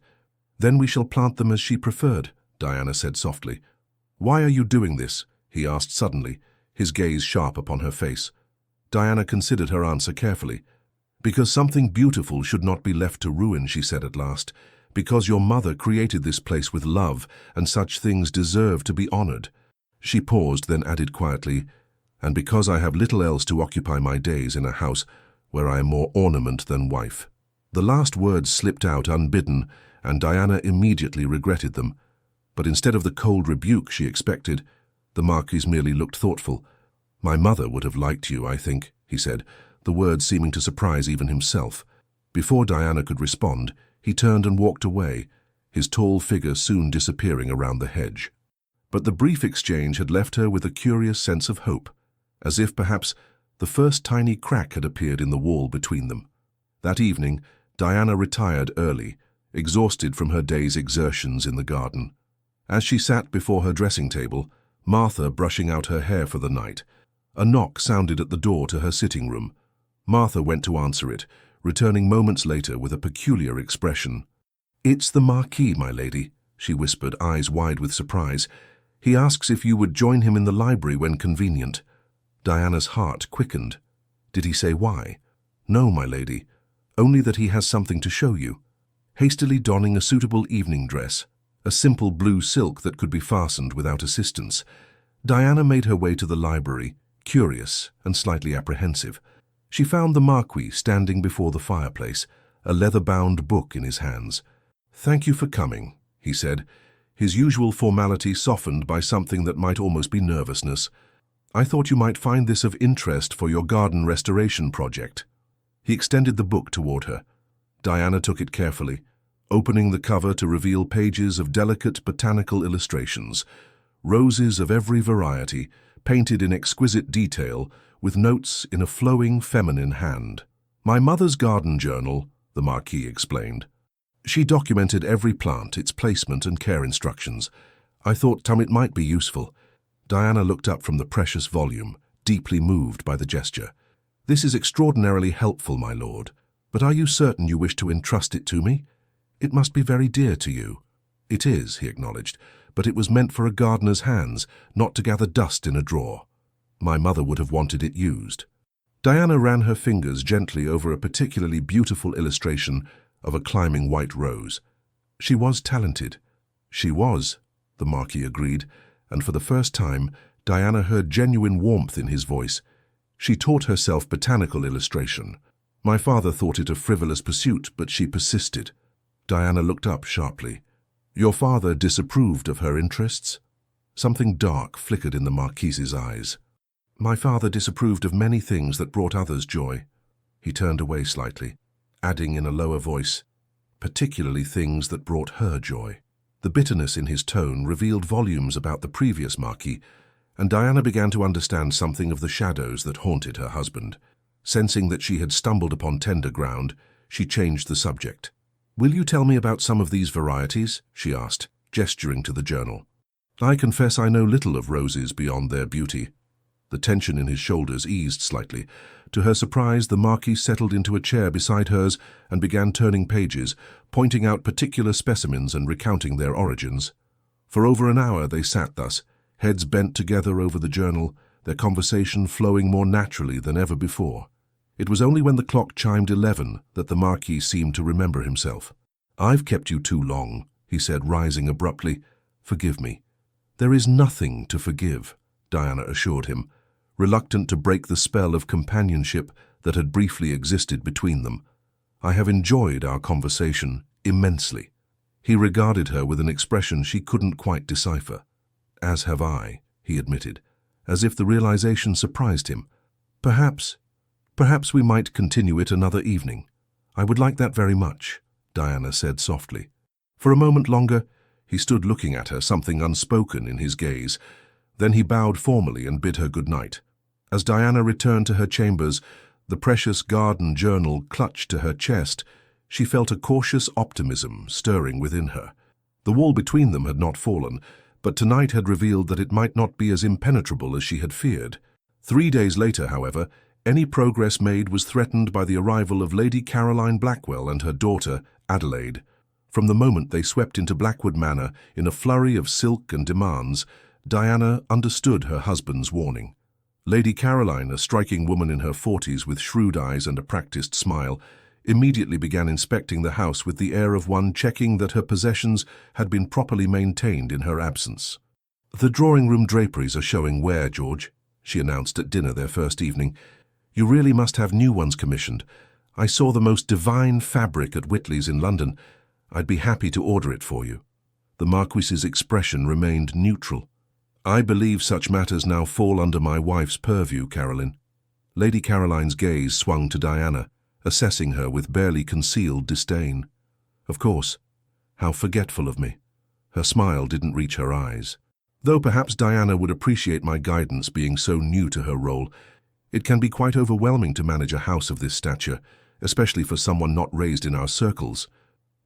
"Then we shall plant them as she preferred," Diana said softly. "Why are you doing this?" he asked suddenly, his gaze sharp upon her face. Diana considered her answer carefully. "Because something beautiful should not be left to ruin," she said at last. "Because your mother created this place with love, and such things deserve to be honored." She paused, then added quietly, "And because I have little else to occupy my days in a house where I am more ornament than wife." The last words slipped out unbidden, and Diana immediately regretted them. But instead of the cold rebuke she expected, the Marquis merely looked thoughtful. "My mother would have liked you, I think," he said, the words seeming to surprise even himself. Before Diana could respond, he turned and walked away, his tall figure soon disappearing around the hedge. But the brief exchange had left her with a curious sense of hope, as if perhaps the first tiny crack had appeared in the wall between them. That evening, Diana retired early, exhausted from her day's exertions in the garden. As she sat before her dressing table, Martha brushing out her hair for the night, a knock sounded at the door to her sitting room. Martha went to answer it, returning moments later with a peculiar expression. "It's the Marquis, my lady," she whispered, eyes wide with surprise. "He asks if you would join him in the library when convenient." Diana's heart quickened. "Did he say why?" "No, my lady, only that he has something to show you." Hastily donning a suitable evening dress, a simple blue silk that could be fastened without assistance, Diana made her way to the library, curious and slightly apprehensive. She found the Marquis standing before the fireplace, a leather-bound book in his hands. "Thank you for coming," he said, his usual formality softened by something that might almost be nervousness. "I thought you might find this of interest for your garden restoration project." He extended the book toward her. Diana took it carefully, opening the cover to reveal pages of delicate botanical illustrations, roses of every variety, painted in exquisite detail, with notes in a flowing feminine hand. "My mother's garden journal," the Marquis explained. "She documented every plant, its placement and care instructions. I thought it might be useful." Diana looked up from the precious volume, deeply moved by the gesture. "This is extraordinarily helpful, my lord, but are you certain you wish to entrust it to me? It must be very dear to you." "It is," he acknowledged, "but it was meant for a gardener's hands, not to gather dust in a drawer. My mother would have wanted it used." Diana ran her fingers gently over a particularly beautiful illustration of a climbing white rose. "She was talented." "She was," the Marquis agreed, and for the first time, Diana heard genuine warmth in his voice. "She taught herself botanical illustration. My father thought it a frivolous pursuit, but she persisted." Diana looked up sharply. "Your father disapproved of her interests?" Something dark flickered in the Marquis's eyes. "My father disapproved of many things that brought others joy." He turned away slightly, adding in a lower voice, "particularly things that brought her joy." The bitterness in his tone revealed volumes about the previous Marquis, and Diana began to understand something of the shadows that haunted her husband. Sensing that she had stumbled upon tender ground, she changed the subject. "Will you tell me about some of these varieties?" she asked, gesturing to the journal. "I confess I know little of roses beyond their beauty." The tension in his shoulders eased slightly. To her surprise, the Marquis settled into a chair beside hers and began turning pages, pointing out particular specimens and recounting their origins. For over an hour they sat thus, heads bent together over the journal, their conversation flowing more naturally than ever before. It was only when the clock chimed 11 that the Marquis seemed to remember himself. "I've kept you too long," he said, rising abruptly. "Forgive me." "There is nothing to forgive," Diana assured him, reluctant to break the spell of companionship that had briefly existed between them. "I have enjoyed our conversation immensely." He regarded her with an expression she couldn't quite decipher. "As have I," he admitted, as if the realization surprised him. Perhaps we might continue it another evening." "I would like that very much," Diana said softly. For a moment longer, he stood looking at her, something unspoken in his gaze. Then he bowed formally and bid her good night. As Diana returned to her chambers, the precious garden journal clutched to her chest, she felt a cautious optimism stirring within her. The wall between them had not fallen, but tonight had revealed that it might not be as impenetrable as she had feared. 3 days later, however, any progress made was threatened by the arrival of Lady Caroline Blackwell and her daughter, Adelaide. From the moment they swept into Blackwood Manor in a flurry of silk and demands, Diana understood her husband's warning. Lady Caroline, a striking woman in her 40s with shrewd eyes and a practiced smile, immediately began inspecting the house with the air of one checking that her possessions had been properly maintained in her absence. "The drawing-room draperies are showing wear, George," she announced at dinner their first evening. "You really must have new ones commissioned. I saw the most divine fabric at Whitley's in London. I'd be happy to order it for you." The Marquis's expression remained neutral. "I believe such matters now fall under my wife's purview, Caroline." Lady Caroline's gaze swung to Diana, assessing her with barely concealed disdain. "Of course. How forgetful of me." Her smile didn't reach her eyes. "Though perhaps Diana would appreciate my guidance being so new to her role. It can be quite overwhelming to manage a house of this stature, especially for someone not raised in our circles."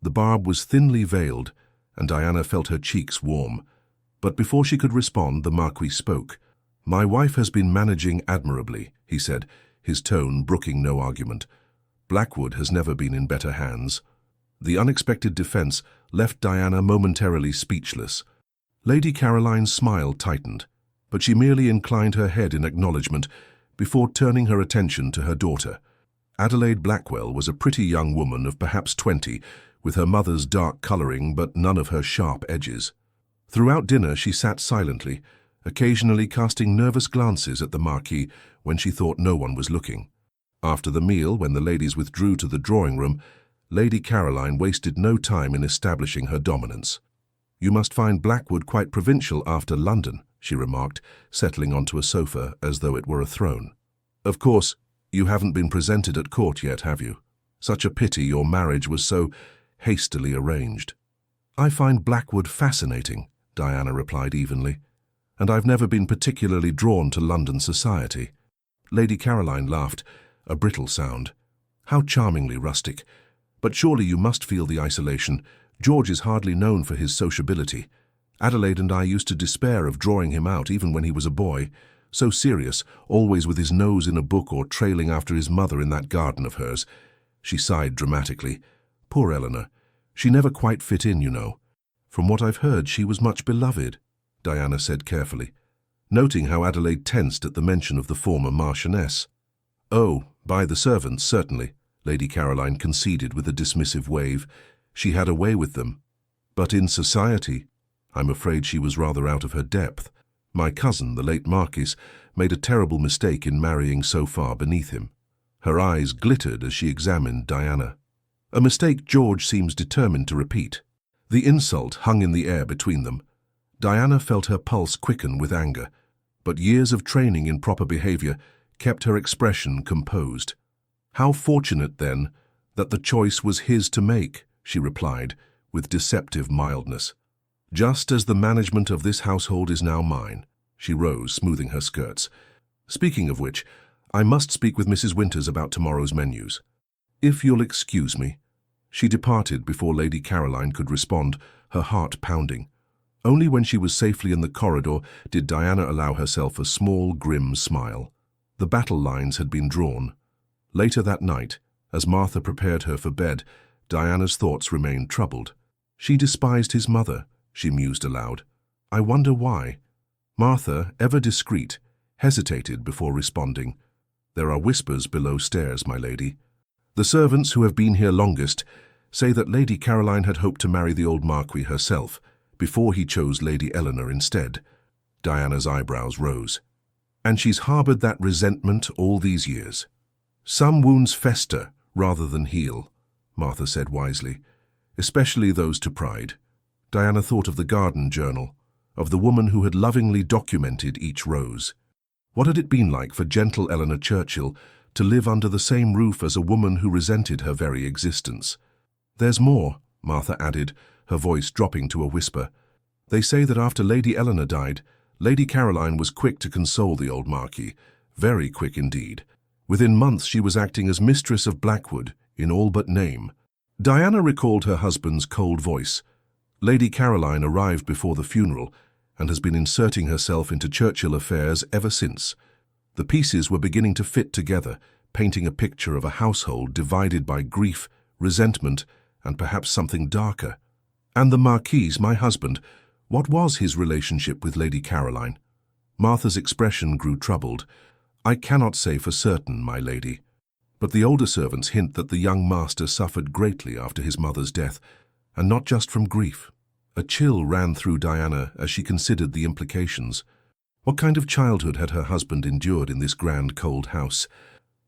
The barb was thinly veiled, and Diana felt her cheeks warm. But before she could respond, the Marquis spoke. "My wife has been managing admirably," he said, his tone brooking no argument. "Blackwood has never been in better hands." The unexpected defense left Diana momentarily speechless. Lady Caroline's smile tightened, but she merely inclined her head in acknowledgement before turning her attention to her daughter. Adelaide Blackwell was a pretty young woman of perhaps 20, with her mother's dark colouring but none of her sharp edges. Throughout dinner she sat silently, occasionally casting nervous glances at the Marquis when she thought no one was looking. After the meal, when the ladies withdrew to the drawing-room, Lady Caroline wasted no time in establishing her dominance. "You must find Blackwood quite provincial after London," she remarked, settling onto a sofa as though it were a throne. "Of course, you haven't been presented at court yet, have you? Such a pity your marriage was so hastily arranged." "I find Blackwood fascinating," Diana replied evenly, "and I've never been particularly drawn to London society." Lady Caroline laughed, a brittle sound. "How charmingly rustic. But surely you must feel the isolation. George is hardly known for his sociability. Adelaide and I used to despair of drawing him out even when he was a boy. So serious, always with his nose in a book or trailing after his mother in that garden of hers." She sighed dramatically. "Poor Eleanor. She never quite fit in, you know." From what I've heard, she was much beloved, Diana said carefully, noting how Adelaide tensed at the mention of the former Marchioness. Oh, by the servants, certainly, Lady Caroline conceded with a dismissive wave. She had a way with them. But in society, I'm afraid she was rather out of her depth. My cousin, the late Marquis, made a terrible mistake in marrying so far beneath him. Her eyes glittered as she examined Diana. A mistake George seems determined to repeat. The insult hung in the air between them. Diana felt her pulse quicken with anger, but years of training in proper behavior kept her expression composed. How fortunate, then, that the choice was his to make, she replied, with deceptive mildness. Just as the management of this household is now mine. She rose, smoothing her skirts. Speaking of which, I must speak with Mrs. Winters about tomorrow's menus. If you'll excuse me. She departed before Lady Caroline could respond, her heart pounding. Only when she was safely in the corridor did Diana allow herself a small, grim smile. The battle lines had been drawn. Later that night, as Martha prepared her for bed, Diana's thoughts remained troubled. She despised his mother, she mused aloud. I wonder why. Martha, ever discreet, hesitated before responding. There are whispers below stairs, my lady. The servants who have been here longest say that Lady Caroline had hoped to marry the old Marquis herself, before he chose Lady Eleanor instead. Diana's eyebrows rose. And she's harbored that resentment all these years. Some wounds fester rather than heal, Martha said wisely, especially those to pride. Diana thought of the garden journal, of the woman who had lovingly documented each rose. What had it been like for gentle Eleanor Churchill to live under the same roof as a woman who resented her very existence? There's more, Martha added, her voice dropping to a whisper. They say that after Lady Eleanor died, Lady Caroline was quick to console the old Marquis, very quick indeed. Within months she was acting as mistress of Blackwood, in all but name. Diana recalled her husband's cold voice. Lady Caroline arrived before the funeral and has been inserting herself into Churchill affairs ever since. The pieces were beginning to fit together, painting a picture of a household divided by grief, resentment, and perhaps something darker. And the Marquis, my husband, what was his relationship with Lady Caroline? Martha's expression grew troubled. I cannot say for certain, my lady. But the older servants hint that the young master suffered greatly after his mother's death, and not just from grief. A chill ran through Diana as she considered the implications. What kind of childhood had her husband endured in this grand cold house?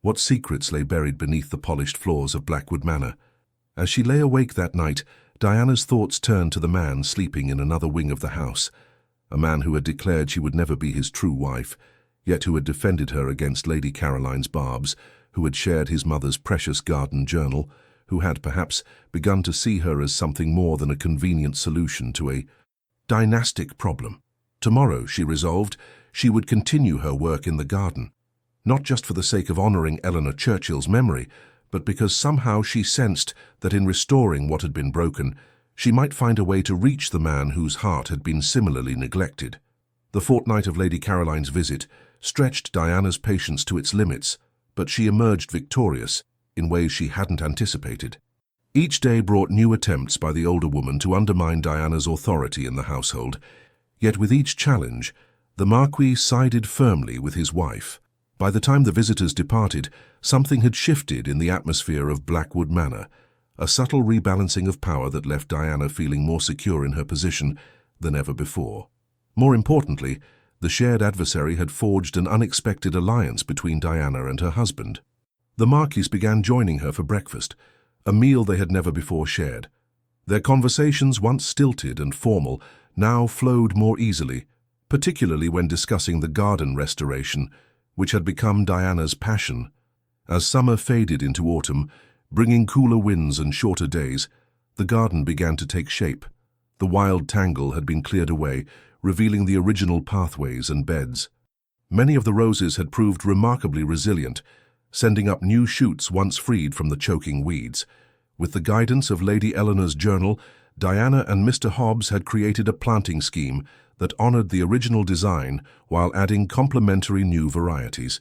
What secrets lay buried beneath the polished floors of Blackwood Manor? As she lay awake that night, Diana's thoughts turned to the man sleeping in another wing of the house, a man who had declared she would never be his true wife, yet who had defended her against Lady Caroline's barbs, who had shared his mother's precious garden journal, who had perhaps begun to see her as something more than a convenient solution to a dynastic problem. Tomorrow, she resolved, she would continue her work in the garden, not just for the sake of honouring Eleanor Churchill's memory, but because somehow she sensed that in restoring what had been broken, she might find a way to reach the man whose heart had been similarly neglected. The fortnight of Lady Caroline's visit stretched Diana's patience to its limits, but she emerged victorious in ways she hadn't anticipated. Each day brought new attempts by the older woman to undermine Diana's authority in the household, yet with each challenge, the Marquis sided firmly with his wife. By the time the visitors departed, something had shifted in the atmosphere of Blackwood Manor, a subtle rebalancing of power that left Diana feeling more secure in her position than ever before. More importantly, the shared adversary had forged an unexpected alliance between Diana and her husband. The Marquis began joining her for breakfast, a meal they had never before shared. Their conversations, once stilted and formal, now flowed more easily, particularly when discussing the garden restoration, which had become Diana's passion. As summer faded into autumn, bringing cooler winds and shorter days, the garden began to take shape. The wild tangle had been cleared away, revealing the original pathways and beds. Many of the roses had proved remarkably resilient, sending up new shoots once freed from the choking weeds. With the guidance of Lady Eleanor's journal, Diana and Mr. Hobbs had created a planting scheme that honoured the original design while adding complementary new varieties.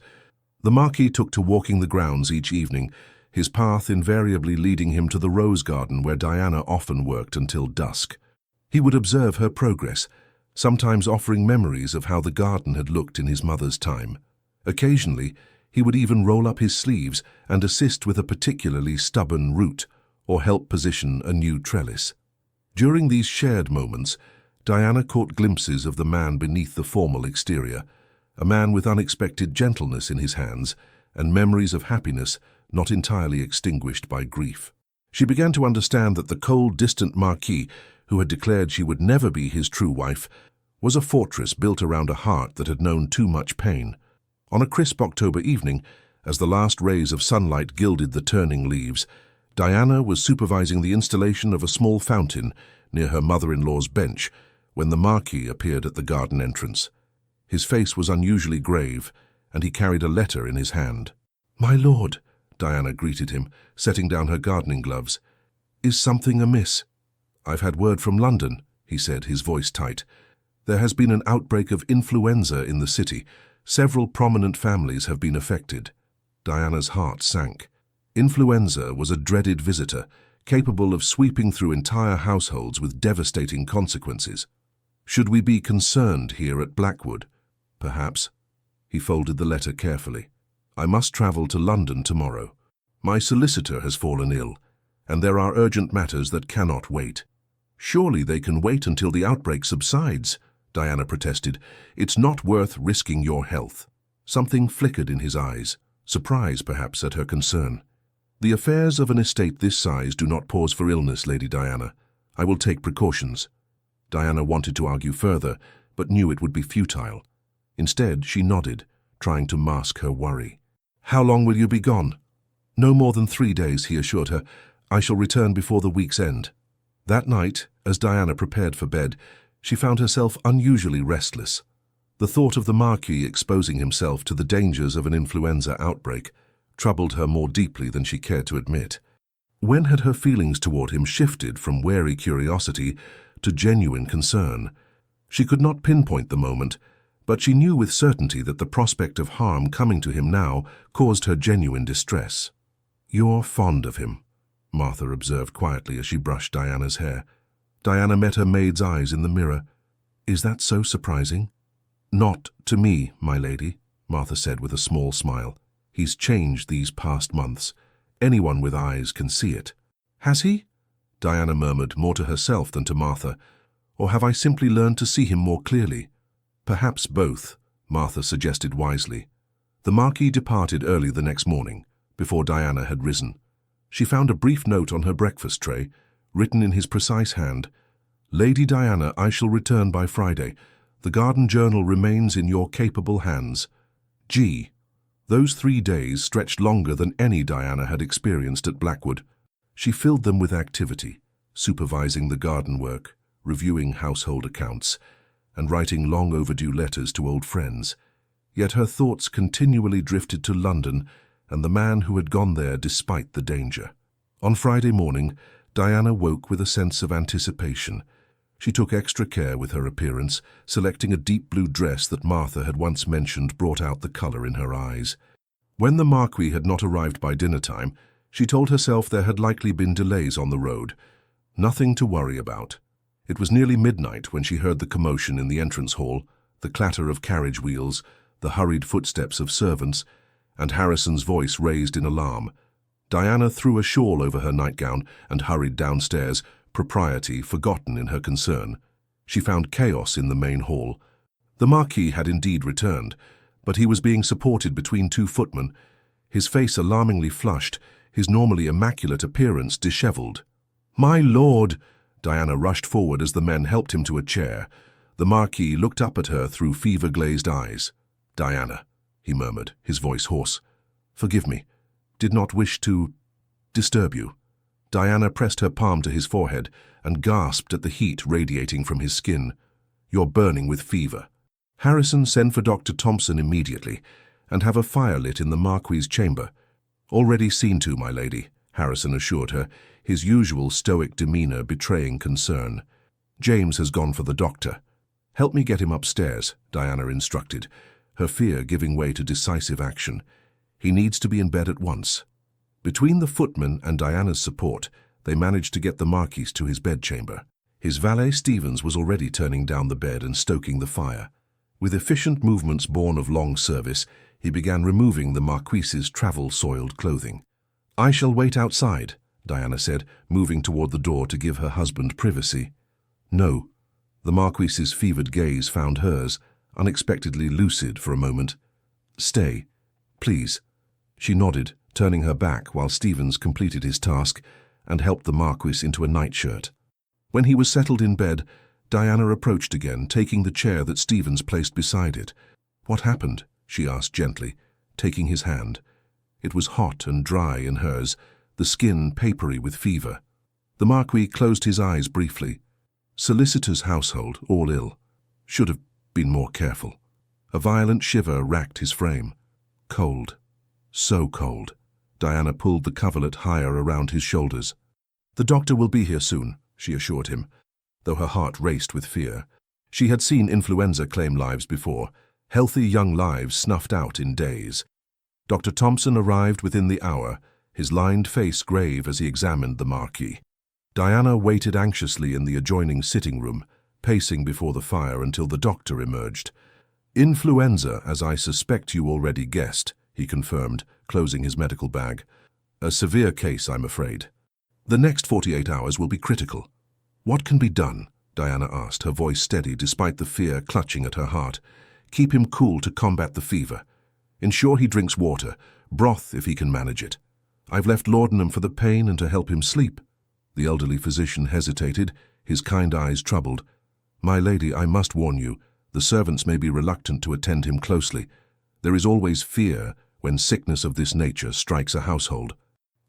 The Marquis took to walking the grounds each evening, his path invariably leading him to the rose garden where Diana often worked until dusk. He would observe her progress, sometimes offering memories of how the garden had looked in his mother's time. Occasionally, he would even roll up his sleeves and assist with a particularly stubborn root or help position a new trellis. During these shared moments, Diana caught glimpses of the man beneath the formal exterior, a man with unexpected gentleness in his hands and memories of happiness not entirely extinguished by grief. She began to understand that the cold, distant Marquis, who had declared she would never be his true wife, was a fortress built around a heart that had known too much pain. On a crisp October evening, as the last rays of sunlight gilded the turning leaves, Diana was supervising the installation of a small fountain near her mother-in-law's bench when the Marquis appeared at the garden entrance. His face was unusually grave, and he carried a letter in his hand. "My lord," Diana greeted him, setting down her gardening gloves. "Is something amiss?" "I've had word from London," he said, his voice tight. "There has been an outbreak of influenza in the city. Several prominent families have been affected." Diana's heart sank. Influenza was a dreaded visitor, capable of sweeping through entire households with devastating consequences. "Should we be concerned here at Blackwood?" "Perhaps." He folded the letter carefully. "I must travel to London tomorrow. My solicitor has fallen ill, and there are urgent matters that cannot wait." "Surely they can wait until the outbreak subsides," Diana protested. "It's not worth risking your health." Something flickered in his eyes, surprise perhaps at her concern. "The affairs of an estate this size do not pause for illness, Lady Diana. I will take precautions." Diana wanted to argue further, but knew it would be futile. Instead, she nodded, trying to mask her worry. "How long will you be gone?" "No more than 3 days," he assured her. "I shall return before the week's end." That night, as Diana prepared for bed, she found herself unusually restless. The thought of the Marquis exposing himself to the dangers of an influenza outbreak troubled her more deeply than she cared to admit. When had her feelings toward him shifted from wary curiosity to genuine concern? She could not pinpoint the moment, but she knew with certainty that the prospect of harm coming to him now caused her genuine distress. "You're fond of him," Martha observed quietly as she brushed Diana's hair. Diana met her maid's eyes in the mirror. "Is that so surprising?" "Not to me, my lady," Martha said with a small smile. "He's changed these past months. Anyone with eyes can see it." "Has he?" Diana murmured, more to herself than to Martha. "Or have I simply learned to see him more clearly?" "Perhaps both," Martha suggested wisely. The Marquis departed early the next morning, before Diana had risen. She found a brief note on her breakfast tray, written in his precise hand. "Lady Diana, I shall return by Friday. The garden journal remains in your capable hands. G." Those 3 days stretched longer than any Diana had experienced at Blackwood. She filled them with activity, supervising the garden work, reviewing household accounts, and writing long overdue letters to old friends. Yet her thoughts continually drifted to London and the man who had gone there despite the danger. On Friday morning, Diana woke with a sense of anticipation. She took extra care with her appearance, selecting a deep blue dress that Martha had once mentioned brought out the color in her eyes. When the Marquis had not arrived by dinner time, she told herself there had likely been delays on the road. Nothing to worry about. It was nearly midnight when she heard the commotion in the entrance hall, the clatter of carriage wheels, the hurried footsteps of servants, and Harrison's voice raised in alarm. Diana threw a shawl over her nightgown and hurried downstairs, propriety forgotten in her concern. She found chaos in the main hall. The Marquis had indeed returned, but he was being supported between 2 footmen, his face alarmingly flushed, his normally immaculate appearance dishevelled. "My lord!" Diana rushed forward as the men helped him to a chair. The Marquis looked up at her through fever-glazed eyes. "Diana," he murmured, his voice hoarse. "Forgive me. Did not wish to disturb you." Diana pressed her palm to his forehead and gasped at the heat radiating from his skin. "You're burning with fever. Harrison, send for Dr. Thompson immediately, and have a fire lit in the Marquis's chamber." "Already seen to, my lady," Harrison assured her, his usual stoic demeanor betraying concern. "James has gone for the doctor." "Help me get him upstairs," Diana instructed, her fear giving way to decisive action. "He needs to be in bed at once." Between the footman and Diana's support, they managed to get the Marquis to his bedchamber. His valet Stevens was already turning down the bed and stoking the fire. With efficient movements born of long service, he began removing the Marquis's travel-soiled clothing. "I shall wait outside," Diana said, moving toward the door to give her husband privacy. "No." The Marquis's fevered gaze found hers, unexpectedly lucid for a moment. "Stay, please." She nodded, turning her back while Stevens completed his task and helped the Marquis into a nightshirt. When he was settled in bed, Diana approached again, taking the chair that Stevens placed beside it. "What happened?" she asked gently, taking his hand. It was hot and dry in hers, the skin papery with fever. The Marquis closed his eyes briefly. "Solicitor's household, all ill. Should have been more careful." A violent shiver racked his frame. Cold. So cold. Diana pulled the coverlet higher around his shoulders. "The doctor will be here soon," she assured him, though her heart raced with fear. She had seen influenza claim lives before, healthy young lives snuffed out in days. Dr. Thompson arrived within the hour, his lined face grave as he examined the Marquis. Diana waited anxiously in the adjoining sitting room, pacing before the fire until the doctor emerged. "Influenza, as I suspect you already guessed," he confirmed, closing his medical bag. "A severe case, I'm afraid. The next 48 hours will be critical." "What can be done?" Diana asked, her voice steady despite the fear clutching at her heart. "Keep him cool to combat the fever. Ensure he drinks water, broth if he can manage it. I've left laudanum for the pain and to help him sleep." The elderly physician hesitated, his kind eyes troubled. "My lady, I must warn you, the servants may be reluctant to attend him closely. There is always fear when sickness of this nature strikes a household."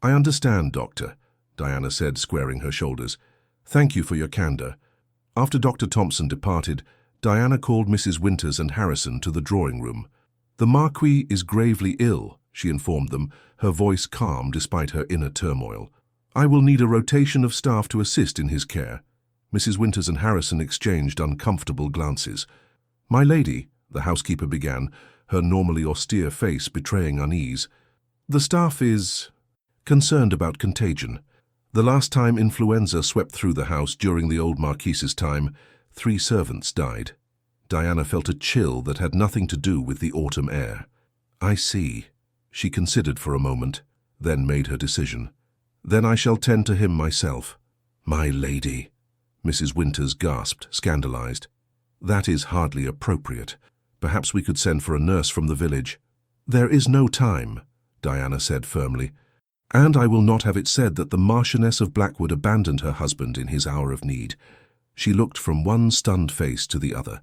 "I understand, Doctor," Diana said, squaring her shoulders. "Thank you for your candor." After Dr. Thompson departed, Diana called Mrs. Winters and Harrison to the drawing room. "The Marquis is gravely ill," she informed them, her voice calm despite her inner turmoil. "I will need a rotation of staff to assist in his care." Mrs. Winters and Harrison exchanged uncomfortable glances. "My lady," the housekeeper began, her normally austere face betraying unease, "the staff is concerned about contagion. The last time influenza swept through the house during the old Marquis's time, 3 servants died." Diana felt a chill that had nothing to do with the autumn air. "I see." She considered for a moment, then made her decision. "Then I shall tend to him myself." "My lady," Mrs. Winters gasped, scandalized. "That is hardly appropriate. Perhaps we could send for a nurse from the village." "There is no time," Diana said firmly. "And I will not have it said that the Marchioness of Blackwood abandoned her husband in his hour of need." She looked from one stunned face to the other.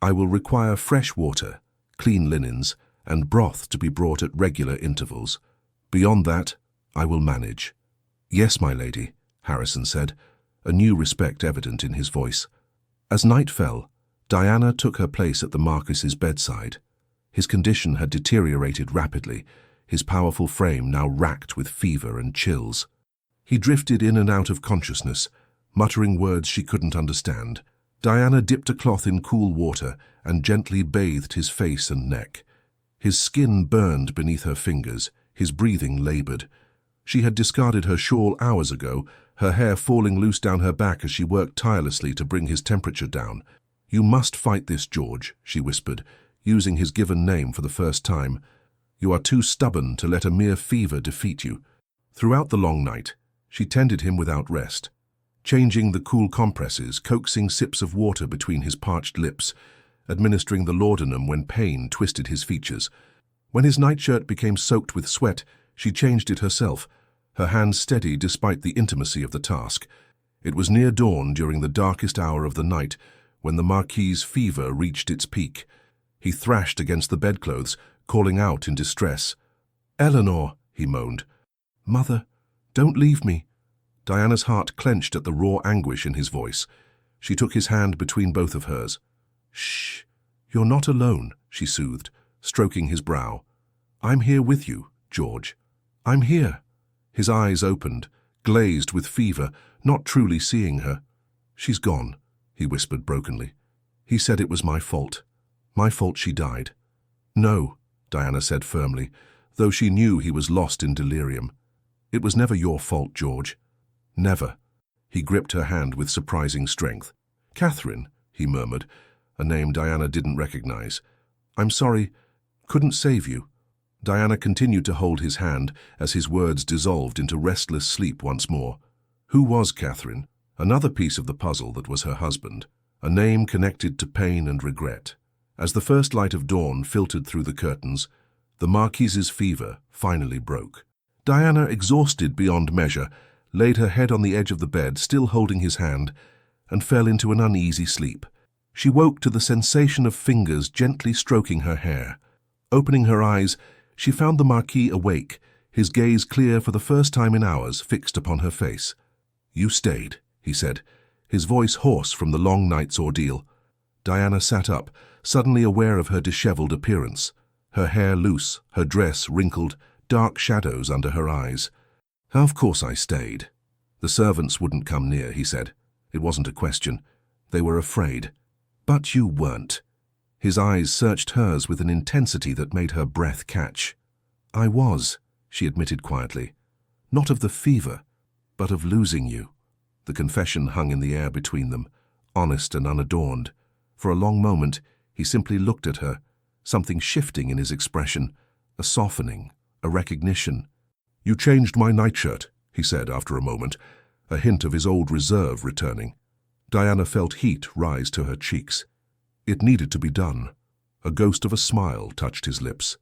"I will require fresh water, clean linens, and broth to be brought at regular intervals. Beyond that, I will manage." "Yes, my lady," Harrison said, a new respect evident in his voice. As night fell, Diana took her place at the Marquis's bedside. His condition had deteriorated rapidly, his powerful frame now racked with fever and chills. He drifted in and out of consciousness, muttering words she couldn't understand. Diana dipped a cloth in cool water and gently bathed his face and neck. His skin burned beneath her fingers, his breathing labored. She had discarded her shawl hours ago, her hair falling loose down her back as she worked tirelessly to bring his temperature down. "You must fight this, George," she whispered, using his given name for the first time. "You are too stubborn to let a mere fever defeat you." Throughout the long night, she tended him without rest, changing the cool compresses, coaxing sips of water between his parched lips, administering the laudanum when pain twisted his features. When his nightshirt became soaked with sweat, she changed it herself, her hands steady despite the intimacy of the task. It was near dawn during the darkest hour of the night when the Marquis's fever reached its peak. He thrashed against the bedclothes, calling out in distress. "Eleanor," he moaned. "Mother, don't leave me." Diana's heart clenched at the raw anguish in his voice. She took his hand between both of hers. "Shh, you're not alone," she soothed, stroking his brow. "I'm here with you, George. I'm here." His eyes opened, glazed with fever, not truly seeing her. "She's gone," he whispered brokenly. "He said it was my fault. My fault she died." "No," Diana said firmly, though she knew he was lost in delirium. "It was never your fault, George. Never." He gripped her hand with surprising strength. "Catherine," he murmured, a name Diana didn't recognize. "I'm sorry, couldn't save you." Diana continued to hold his hand as his words dissolved into restless sleep once more. Who was Catherine? Another piece of the puzzle that was her husband, a name connected to pain and regret. As the first light of dawn filtered through the curtains, the Marquis's fever finally broke. Diana, exhausted beyond measure, laid her head on the edge of the bed, still holding his hand, and fell into an uneasy sleep. She woke to the sensation of fingers gently stroking her hair. Opening her eyes, she found the Marquis awake, his gaze clear for the first time in hours fixed upon her face. "You stayed," he said, his voice hoarse from the long night's ordeal. Diana sat up, suddenly aware of her disheveled appearance. Her hair loose, her dress wrinkled, dark shadows under her eyes. "Of course I stayed. The servants wouldn't come near," he said. It wasn't a question. They were afraid. "But you weren't." His eyes searched hers with an intensity that made her breath catch. "I was," she admitted quietly. "Not of the fever, but of losing you." The confession hung in the air between them, honest and unadorned. For a long moment, he simply looked at her, something shifting in his expression, a softening, a recognition. "You changed my nightshirt," he said after a moment, a hint of his old reserve returning. Diana felt heat rise to her cheeks. It needed to be done. A ghost of a smile touched his lips.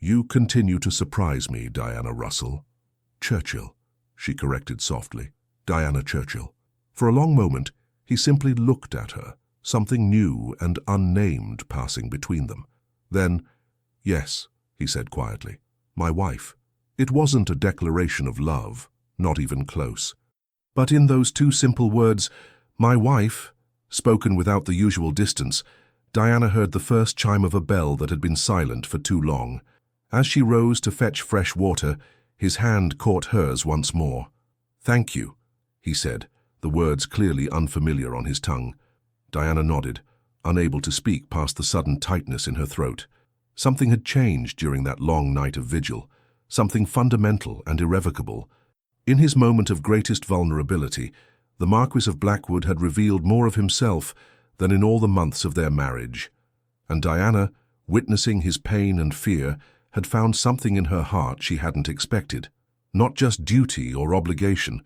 "You continue to surprise me, Diana Russell." "Churchill," she corrected softly. "Diana Churchill." For a long moment, he simply looked at her, something new and unnamed passing between them. Then, "Yes," he said quietly, "my wife." It wasn't a declaration of love, not even close. But in those two simple words, "my wife," spoken without the usual distance, Diana heard the first chime of a bell that had been silent for too long. As she rose to fetch fresh water, his hand caught hers once more. "Thank you," he said, the words clearly unfamiliar on his tongue. Diana nodded, unable to speak past the sudden tightness in her throat. Something had changed during that long night of vigil, something fundamental and irrevocable. In his moment of greatest vulnerability, the Marquis of Blackwood had revealed more of himself than in all the months of their marriage. And Diana, witnessing his pain and fear, had found something in her heart she hadn't expected. Not just duty or obligation,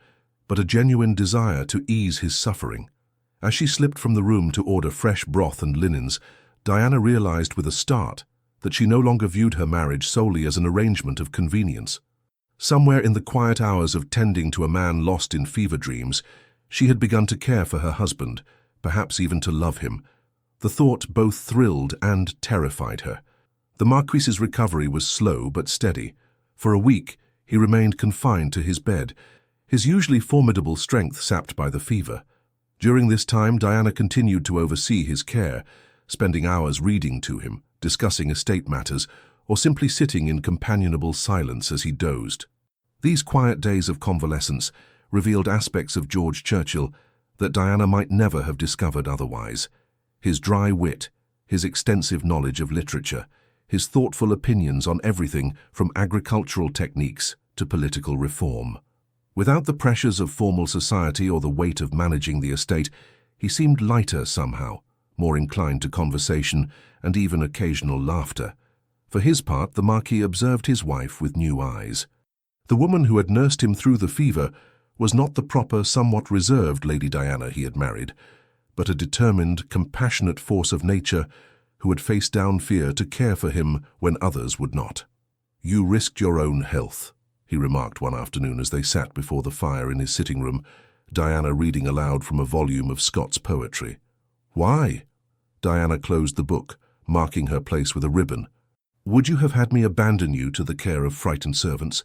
but a genuine desire to ease his suffering. As she slipped from the room to order fresh broth and linens, Diana realized with a start that she no longer viewed her marriage solely as an arrangement of convenience. Somewhere in the quiet hours of tending to a man lost in fever dreams, she had begun to care for her husband, perhaps even to love him. The thought both thrilled and terrified her. The Marquis's recovery was slow but steady. For a week, he remained confined to his bed, his usually formidable strength sapped by the fever. During this time, Diana continued to oversee his care, spending hours reading to him, discussing estate matters, or simply sitting in companionable silence as he dozed. These quiet days of convalescence revealed aspects of George Churchill that Diana might never have discovered otherwise. His dry wit, his extensive knowledge of literature, his thoughtful opinions on everything from agricultural techniques to political reform. Without the pressures of formal society or the weight of managing the estate, he seemed lighter somehow, more inclined to conversation and even occasional laughter. For his part, the Marquis observed his wife with new eyes. The woman who had nursed him through the fever was not the proper, somewhat reserved Lady Diana he had married, but a determined, compassionate force of nature who had faced down fear to care for him when others would not. "You risked your own health," he remarked one afternoon as they sat before the fire in his sitting room, Diana reading aloud from a volume of Scott's poetry. "Why?" Diana closed the book, marking her place with a ribbon. "Would you have had me abandon you to the care of frightened servants,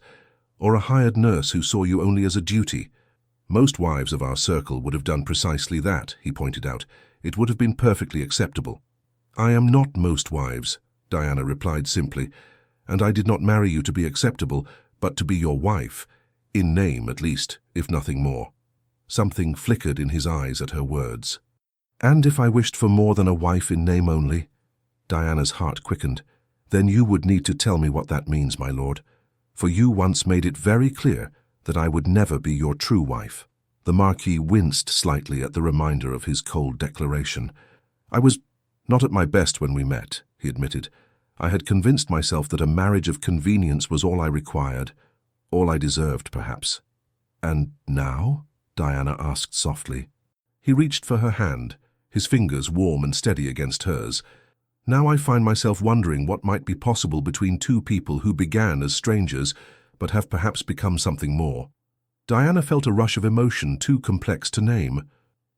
or a hired nurse who saw you only as a duty? Most wives of our circle would have done precisely that," he pointed out. "It would have been perfectly acceptable." "I am not most wives," Diana replied simply, "and I did not marry you to be acceptable, but to be your wife, in name at least, if nothing more." Something flickered in his eyes at her words. "And if I wished for more than a wife in name only?" Diana's heart quickened. "Then you would need to tell me what that means, my lord, for you once made it very clear that I would never be your true wife." The Marquis winced slightly at the reminder of his cold declaration. "I was not at my best when we met," he admitted. "I had convinced myself that a marriage of convenience was all I required, all I deserved, perhaps." "And now?" Diana asked softly. He reached for her hand, his fingers warm and steady against hers. "Now I find myself wondering what might be possible between two people who began as strangers, but have perhaps become something more." Diana felt a rush of emotion too complex to name.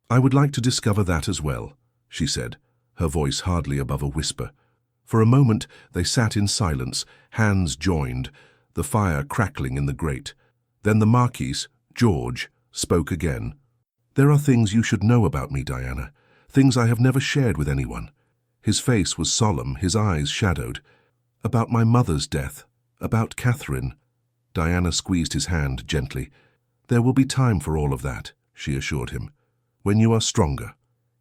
"I would like to discover that as well," she said, her voice hardly above a whisper. For a moment they sat in silence, hands joined, the fire crackling in the grate. Then the Marquis, George, spoke again. "There are things you should know about me, Diana, things I have never shared with anyone." His face was solemn, his eyes shadowed. "About my mother's death, about Catherine." Diana squeezed his hand gently. "There will be time for all of that," she assured him. "When you are stronger."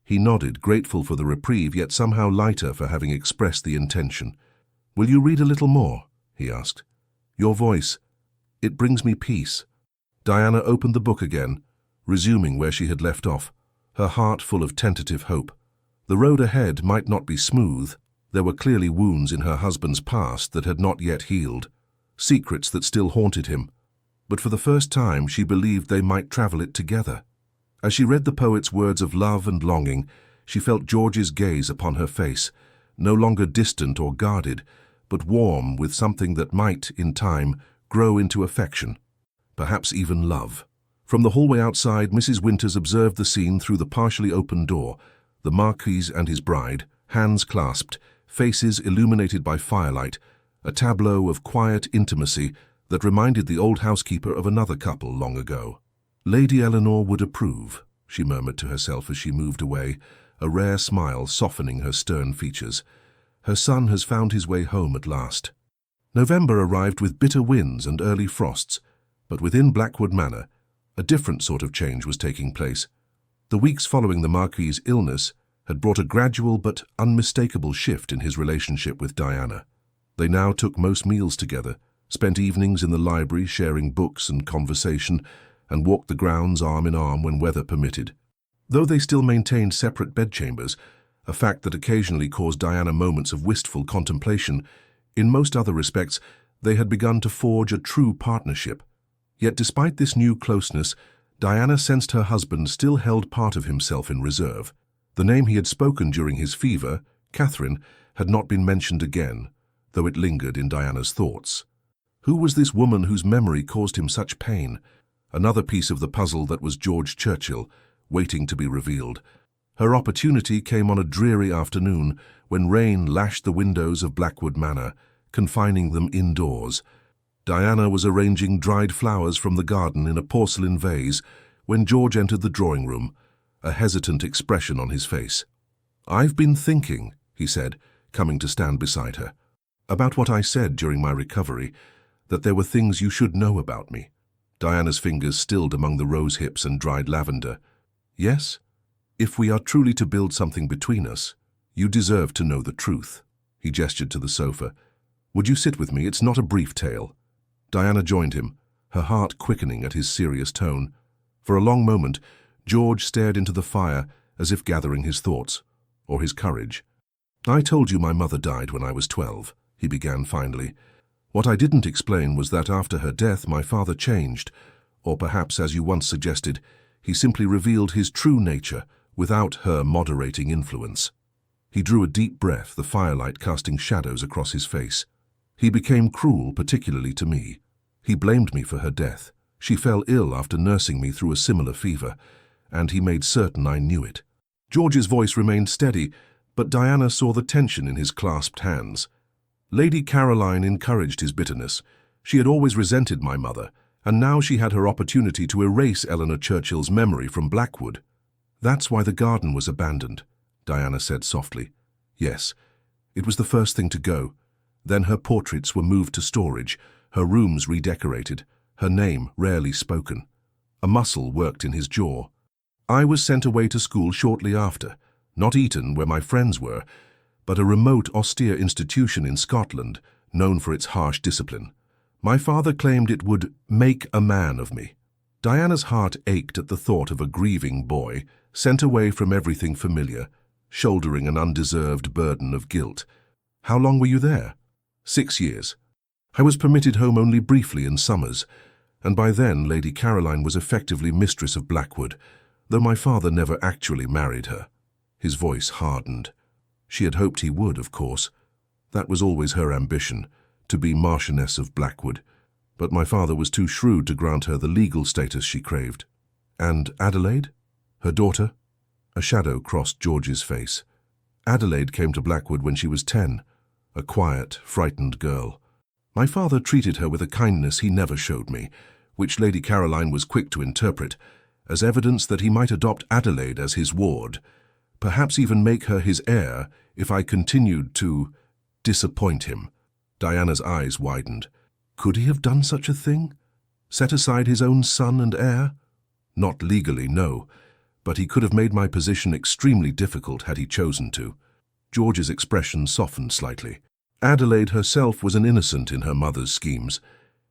He nodded, grateful for the reprieve, yet somehow lighter for having expressed the intention. "Will you read a little more?" he asked. "Your voice, it brings me peace." Diana opened the book again, resuming where she had left off, her heart full of tentative hope. The road ahead might not be smooth. There were clearly wounds in her husband's past that had not yet healed, secrets that still haunted him. But for the first time she believed they might travel it together. As she read the poet's words of love and longing, she felt George's gaze upon her face, no longer distant or guarded, but warm with something that might, in time, grow into affection, perhaps even love. From the hallway outside, Mrs. Winters observed the scene through the partially open door, the Marquis and his bride, hands clasped, faces illuminated by firelight, a tableau of quiet intimacy that reminded the old housekeeper of another couple long ago. "Lady Eleanor would approve," she murmured to herself as she moved away, a rare smile softening her stern features. Her son has found his way home at last. November arrived with bitter winds and early frosts, but within Blackwood Manor, a different sort of change was taking place. The weeks following the Marquis's illness had brought a gradual but unmistakable shift in his relationship with Diana. They now took most meals together, spent evenings in the library sharing books and conversation, and walked the grounds arm in arm when weather permitted. Though they still maintained separate bedchambers, a fact that occasionally caused Diana moments of wistful contemplation, in most other respects they had begun to forge a true partnership. Yet despite this new closeness, Diana sensed her husband still held part of himself in reserve. The name he had spoken during his fever, Catherine, had not been mentioned again, though it lingered in Diana's thoughts. Who was this woman whose memory caused him such pain? Another piece of the puzzle that was George Churchill, waiting to be revealed. Her opportunity came on a dreary afternoon when rain lashed the windows of Blackwood Manor, confining them indoors. Diana was arranging dried flowers from the garden in a porcelain vase when George entered the drawing room, a hesitant expression on his face. "I've been thinking," he said, coming to stand beside her, "about what I said during my recovery, that there were things you should know about me." Diana's fingers stilled among the rose hips and dried lavender. "Yes? If we are truly to build something between us, you deserve to know the truth." He gestured to the sofa. "Would you sit with me? It's not a brief tale." Diana joined him, her heart quickening at his serious tone. For a long moment, George stared into the fire as if gathering his thoughts, or his courage. "I told you my mother died when I was 12, he began finally. "What I didn't explain was that after her death my father changed, or perhaps, as you once suggested, he simply revealed his true nature without her moderating influence." He drew a deep breath, the firelight casting shadows across his face. "He became cruel, particularly to me. He blamed me for her death. She fell ill after nursing me through a similar fever, and he made certain I knew it." George's voice remained steady, but Diana saw the tension in his clasped hands. "Lady Caroline encouraged his bitterness. She had always resented my mother, and now she had her opportunity to erase Eleanor Churchill's memory from Blackwood. That's why the garden was abandoned," Diana said softly. "Yes, it was the first thing to go. Then her portraits were moved to storage, her rooms redecorated, her name rarely spoken." A muscle worked in his jaw. "I was sent away to school shortly after, not Eton, where my friends were, but a remote, austere institution in Scotland, known for its harsh discipline. My father claimed it would make a man of me." Diana's heart ached at the thought of a grieving boy, sent away from everything familiar, shouldering an undeserved burden of guilt. How long were you there? 6 years. I was permitted home only briefly in summers, and by then Lady Caroline was effectively mistress of Blackwood, though my father never actually married her. His voice hardened. She had hoped he would, of course. That was always her ambition, to be Marchioness of Blackwood. But my father was too shrewd to grant her the legal status she craved. And Adelaide? Her daughter? A shadow crossed George's face. Adelaide came to Blackwood when she was 10, a quiet, frightened girl. My father treated her with a kindness he never showed me, which Lady Caroline was quick to interpret as evidence that he might adopt Adelaide as his ward, perhaps even make her his heir if I continued to disappoint him. Diana's eyes widened. Could he have done such a thing? Set aside his own son and heir? Not legally, no, but he could have made my position extremely difficult had he chosen to. George's expression softened slightly. Adelaide herself was an innocent in her mother's schemes.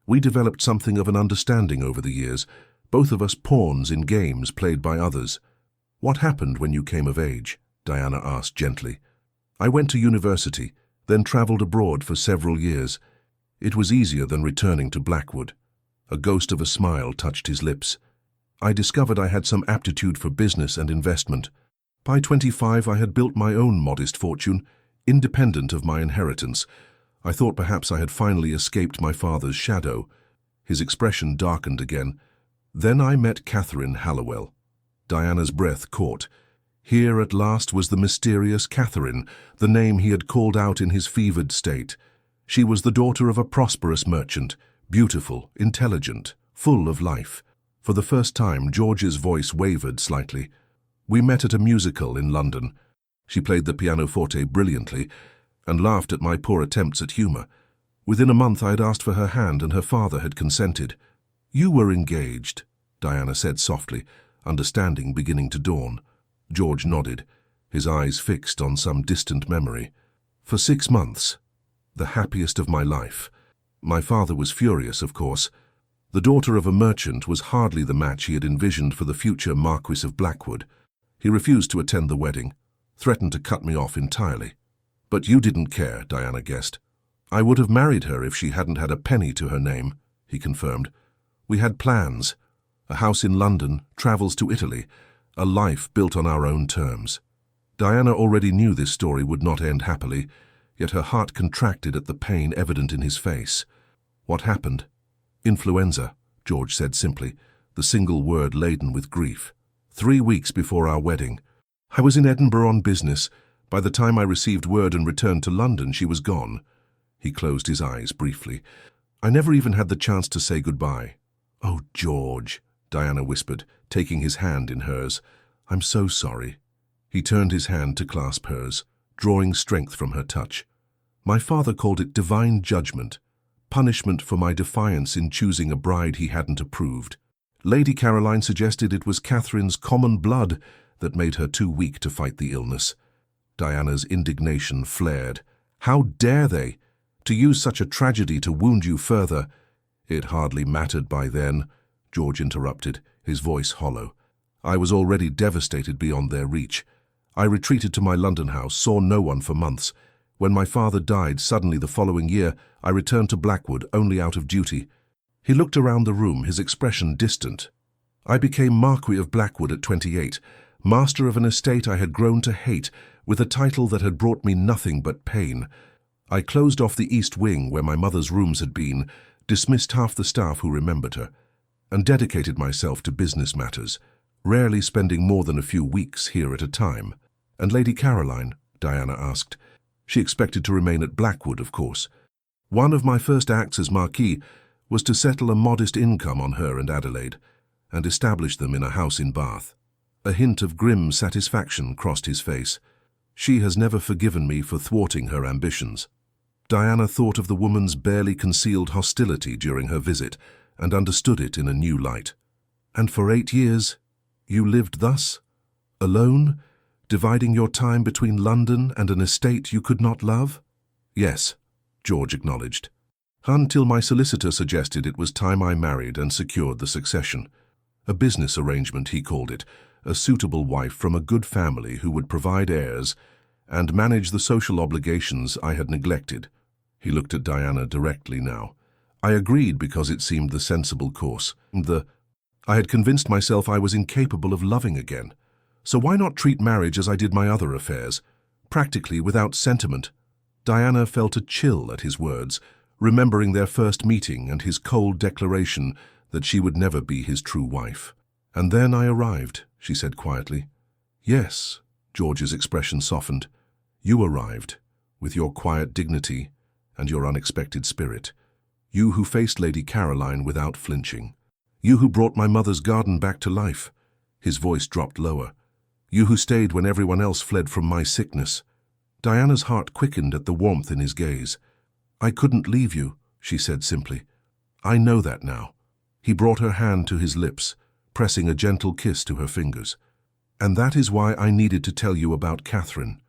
We developed something of an understanding over the years, both of us pawns in games played by others. What happened when you came of age? Diana asked gently. I went to university, then travelled abroad for several years. It was easier than returning to Blackwood. A ghost of a smile touched his lips. I discovered I had some aptitude for business and investment. By 25, I had built my own modest fortune, independent of my inheritance. I thought perhaps I had finally escaped my father's shadow. His expression darkened again. Then I met Catherine Hallowell. Diana's breath caught. Here at last was the mysterious Catherine, the name he had called out in his fevered state. She was the daughter of a prosperous merchant, beautiful, intelligent, full of life. For the first time, George's voice wavered slightly. We met at a musical in London. She played the pianoforte brilliantly and laughed at my poor attempts at humour. Within a month I had asked for her hand and her father had consented. You were engaged, Diana said softly, understanding beginning to dawn. George nodded, his eyes fixed on some distant memory. For 6 months. The happiest of my life. My father was furious, of course. The daughter of a merchant was hardly the match he had envisioned for the future Marquis of Blackwood. He refused to attend the wedding, threatened to cut me off entirely. But you didn't care, Diana guessed. I would have married her if she hadn't had a penny to her name, he confirmed. We had plans. A house in London, travels to Italy, a life built on our own terms. Diana already knew this story would not end happily, yet her heart contracted at the pain evident in his face. What happened? Influenza, George said simply, the single word laden with grief. 3 weeks before our wedding. I was in Edinburgh on business. By the time I received word and returned to London, she was gone. He closed his eyes briefly. I never even had the chance to say goodbye. Oh, George, Diana whispered, taking his hand in hers. I'm so sorry. He turned his hand to clasp hers, drawing strength from her touch. My father called it divine judgment, punishment for my defiance in choosing a bride he hadn't approved. Lady Caroline suggested it was Catherine's common blood that made her too weak to fight the illness. Diana's indignation flared. How dare they? To use such a tragedy to wound you further. It hardly mattered by then, George interrupted, his voice hollow. I was already devastated beyond their reach. I retreated to my London house, saw no one for months. When my father died suddenly the following year, I returned to Blackwood only out of duty. He looked around the room, his expression distant. I became Marquis of Blackwood at 28, master of an estate I had grown to hate, with a title that had brought me nothing but pain. I closed off the east wing where my mother's rooms had been, dismissed half the staff who remembered her, and dedicated myself to business matters, rarely spending more than a few weeks here at a time. And Lady Caroline? Diana asked. She expected to remain at Blackwood, of course. One of my first acts as Marquis was to settle a modest income on her and Adelaide, and establish them in a house in Bath. A hint of grim satisfaction crossed his face. She has never forgiven me for thwarting her ambitions. Diana thought of the woman's barely concealed hostility during her visit, and understood it in a new light. And for 8 years, you lived thus? Alone? Dividing your time between London and an estate you could not love? Yes, George acknowledged. Until my solicitor suggested it was time I married and secured the succession. A business arrangement, he called it, a suitable wife from a good family who would provide heirs and manage the social obligations I had neglected. He looked at Diana directly now. I agreed because it seemed the sensible course. I had convinced myself I was incapable of loving again. So why not treat marriage as I did my other affairs, practically without sentiment? Diana felt a chill at his words, remembering their first meeting and his cold declaration that she would never be his true wife. "And then I arrived," she said quietly. "Yes," George's expression softened. "You arrived, with your quiet dignity and your unexpected spirit. You who faced Lady Caroline without flinching. You who brought my mother's garden back to life." His voice dropped lower. "You who stayed when everyone else fled from my sickness." Diana's heart quickened at the warmth in his gaze. "I couldn't leave you," she said simply. "I know that now." He brought her hand to his lips, pressing a gentle kiss to her fingers. "And that is why I needed to tell you about Catherine,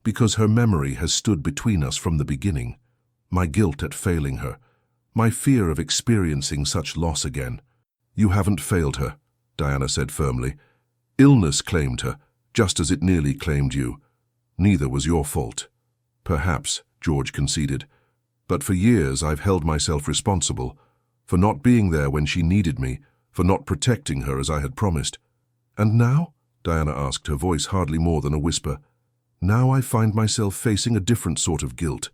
because her memory has stood between us from the beginning. My guilt at failing her, my fear of experiencing such loss again." "You haven't failed her," Diana said firmly. "Illness claimed her, just as it nearly claimed you. Neither was your fault." "Perhaps," George conceded. "But for years I've held myself responsible, for not being there when she needed me, for not protecting her as I had promised." "And now?" Diana asked, her voice hardly more than a whisper. "Now I find myself facing a different sort of guilt."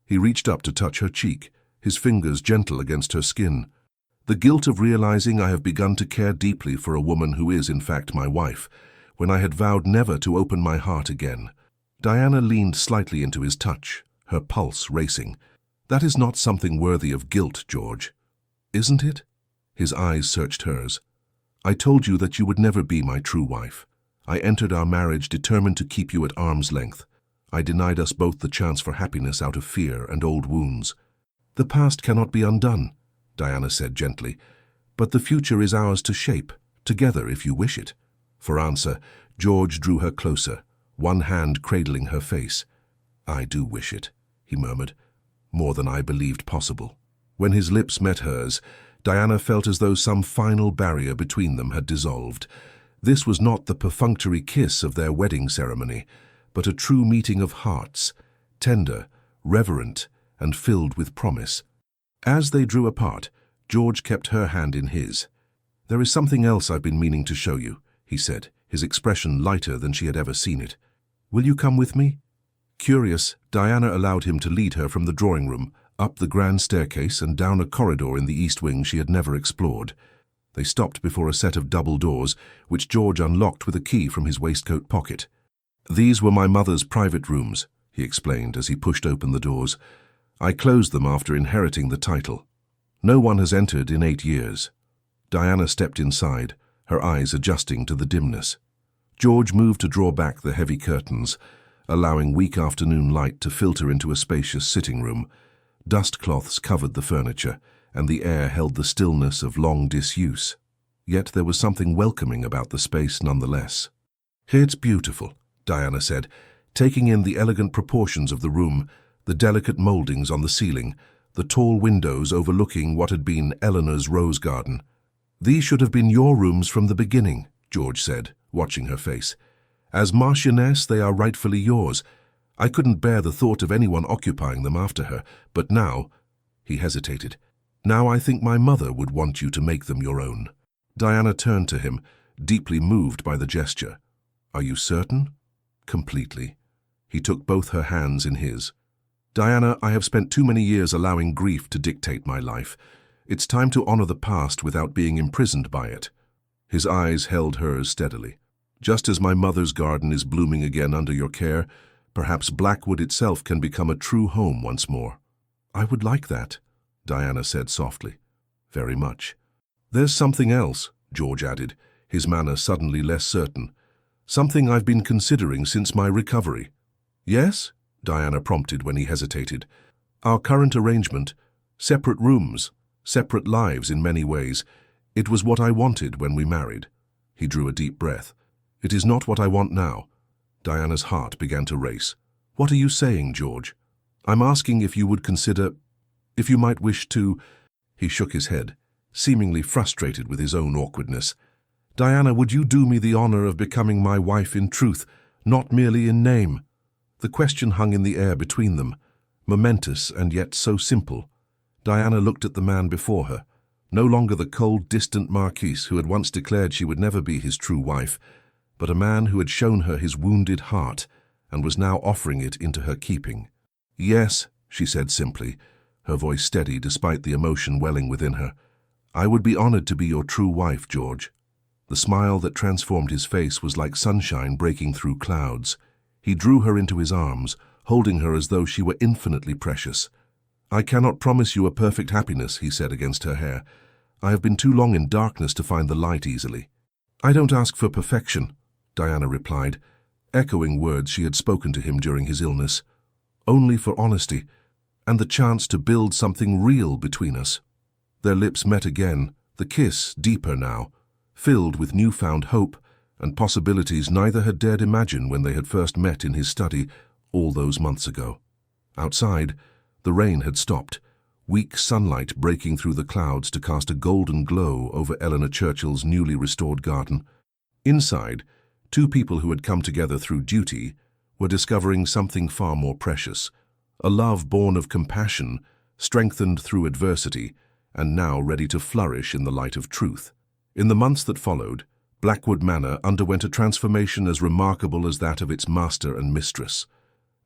He reached up to touch her cheek, his fingers gentle against her skin. "The guilt of realizing I have begun to care deeply for a woman who is, in fact, my wife, when I had vowed never to open my heart again." Diana leaned slightly into his touch, her pulse racing. "That is not something worthy of guilt, George." "Isn't it?" His eyes searched hers. "I told you that you would never be my true wife. I entered our marriage determined to keep you at arm's length. I denied us both the chance for happiness out of fear and old wounds." "The past cannot be undone," Diana said gently, "but the future is ours to shape, together if you wish it." For answer, George drew her closer, one hand cradling her face. "I do wish it," he murmured, "more than I believed possible." When his lips met hers, Diana felt as though some final barrier between them had dissolved. This was not the perfunctory kiss of their wedding ceremony, but a true meeting of hearts, tender, reverent, and filled with promise. As they drew apart, George kept her hand in his. "There is something else I've been meaning to show you," he said, his expression lighter than she had ever seen it. "Will you come with me?" Curious, Diana allowed him to lead her from the drawing room, up the grand staircase and down a corridor in the east wing she had never explored. They stopped before a set of double doors, which George unlocked with a key from his waistcoat pocket. "These were my mother's private rooms," he explained as he pushed open the doors. "I closed them after inheriting the title. No one has entered in 8 years." Diana stepped inside, her eyes adjusting to the dimness. George moved to draw back the heavy curtains, allowing weak afternoon light to filter into a spacious sitting room. Dust cloths covered the furniture, and the air held the stillness of long disuse. Yet there was something welcoming about the space nonetheless. "It's beautiful," Diana said, taking in the elegant proportions of the room, the delicate mouldings on the ceiling, the tall windows overlooking what had been Eleanor's rose garden. "These should have been your rooms from the beginning," George said, watching her face. "As Marchioness, they are rightfully yours. I couldn't bear the thought of anyone occupying them after her, but now—" He hesitated. "Now I think my mother would want you to make them your own." Diana turned to him, deeply moved by the gesture. "Are you certain?" "Completely." He took both her hands in his. "Diana, I have spent too many years allowing grief to dictate my life. It's time to honor the past without being imprisoned by it." His eyes held hers steadily. "Just as my mother's garden is blooming again under your care, perhaps Blackwood itself can become a true home once more." "I would like that," Diana said softly. "Very much." "There's something else," George added, his manner suddenly less certain. "Something I've been considering since my recovery." "Yes?" Diana prompted when he hesitated. "Our current arrangement, separate rooms, separate lives in many ways. It was what I wanted when we married." He drew a deep breath. "It is not what I want now." Diana's heart began to race. "What are you saying, George?" "I'm asking if you would consider, if you might wish to—" He shook his head, seemingly frustrated with his own awkwardness. Diana, would you do me the honor of becoming my wife in truth, not merely in name? The question hung in the air between them, momentous and yet so simple. Diana looked at the man before her, no longer the cold, distant Marquis who had once declared she would never be his true wife, but a man who had shown her his wounded heart and was now offering it into her keeping. "Yes," she said simply, her voice steady despite the emotion welling within her. "I would be honored to be your true wife, George." The smile that transformed his face was like sunshine breaking through clouds. He drew her into his arms, holding her as though she were infinitely precious. "I cannot promise you a perfect happiness," he said against her hair. "I have been too long in darkness to find the light easily." "I don't ask for perfection," Diana replied, echoing words she had spoken to him during his illness. "Only for honesty, and the chance to build something real between us." Their lips met again, the kiss deeper now, filled with newfound hope and possibilities neither had dared imagine when they had first met in his study all those months ago. Outside, the rain had stopped, weak sunlight breaking through the clouds to cast a golden glow over Eleanor Churchill's newly restored garden. Inside, two people who had come together through duty were discovering something far more precious, a love born of compassion, strengthened through adversity, and now ready to flourish in the light of truth. In the months that followed, Blackwood Manor underwent a transformation as remarkable as that of its master and mistress.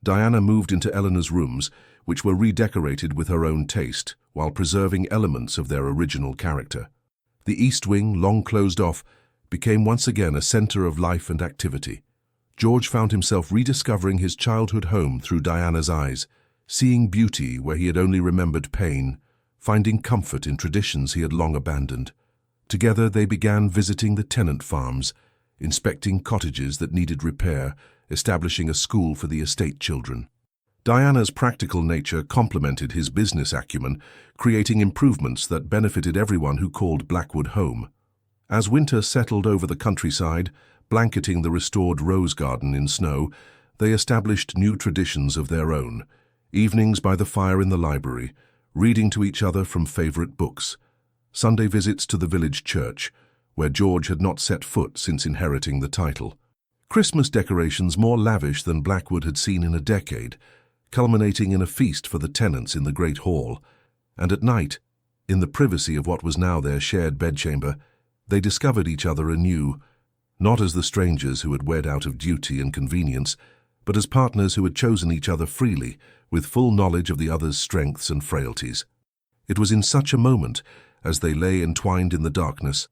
Diana moved into Eleanor's rooms, which were redecorated with her own taste, while preserving elements of their original character. The east wing, long closed off, became once again a center of life and activity. George found himself rediscovering his childhood home through Diana's eyes, seeing beauty where he had only remembered pain, finding comfort in traditions he had long abandoned. Together they began visiting the tenant farms, inspecting cottages that needed repair, establishing a school for the estate children. Diana's practical nature complemented his business acumen, creating improvements that benefited everyone who called Blackwood home. As winter settled over the countryside, blanketing the restored rose garden in snow, they established new traditions of their own, evenings by the fire in the library, reading to each other from favorite books, Sunday visits to the village church, where George had not set foot since inheriting the title. Christmas decorations more lavish than Blackwood had seen in a decade, culminating in a feast for the tenants in the great hall. And at night, in the privacy of what was now their shared bedchamber, they discovered each other anew, not as the strangers who had wed out of duty and convenience, but as partners who had chosen each other freely, with full knowledge of the other's strengths and frailties. It was in such a moment, as they lay entwined in the darkness,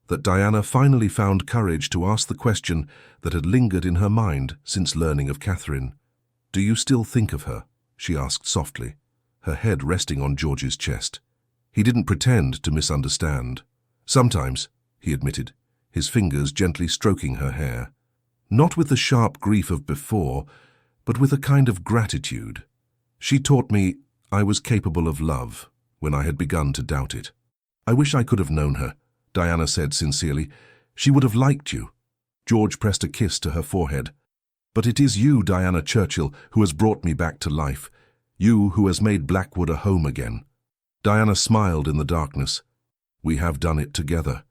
that Diana finally found courage to ask the question that had lingered in her mind since learning of Catherine. "Do you still think of her?" she asked softly, her head resting on George's chest. He didn't pretend to misunderstand. "Sometimes," he admitted, his fingers gently stroking her hair. "Not with the sharp grief of before, but with a kind of gratitude. She taught me I was capable of love when I had begun to doubt it. I wish I could have known her," Diana said sincerely. "She would have liked you." George pressed a kiss to her forehead. "But it is you, Diana Churchill, who has brought me back to life. You who has made Blackwood a home again." Diana smiled in the darkness. "We have done it together."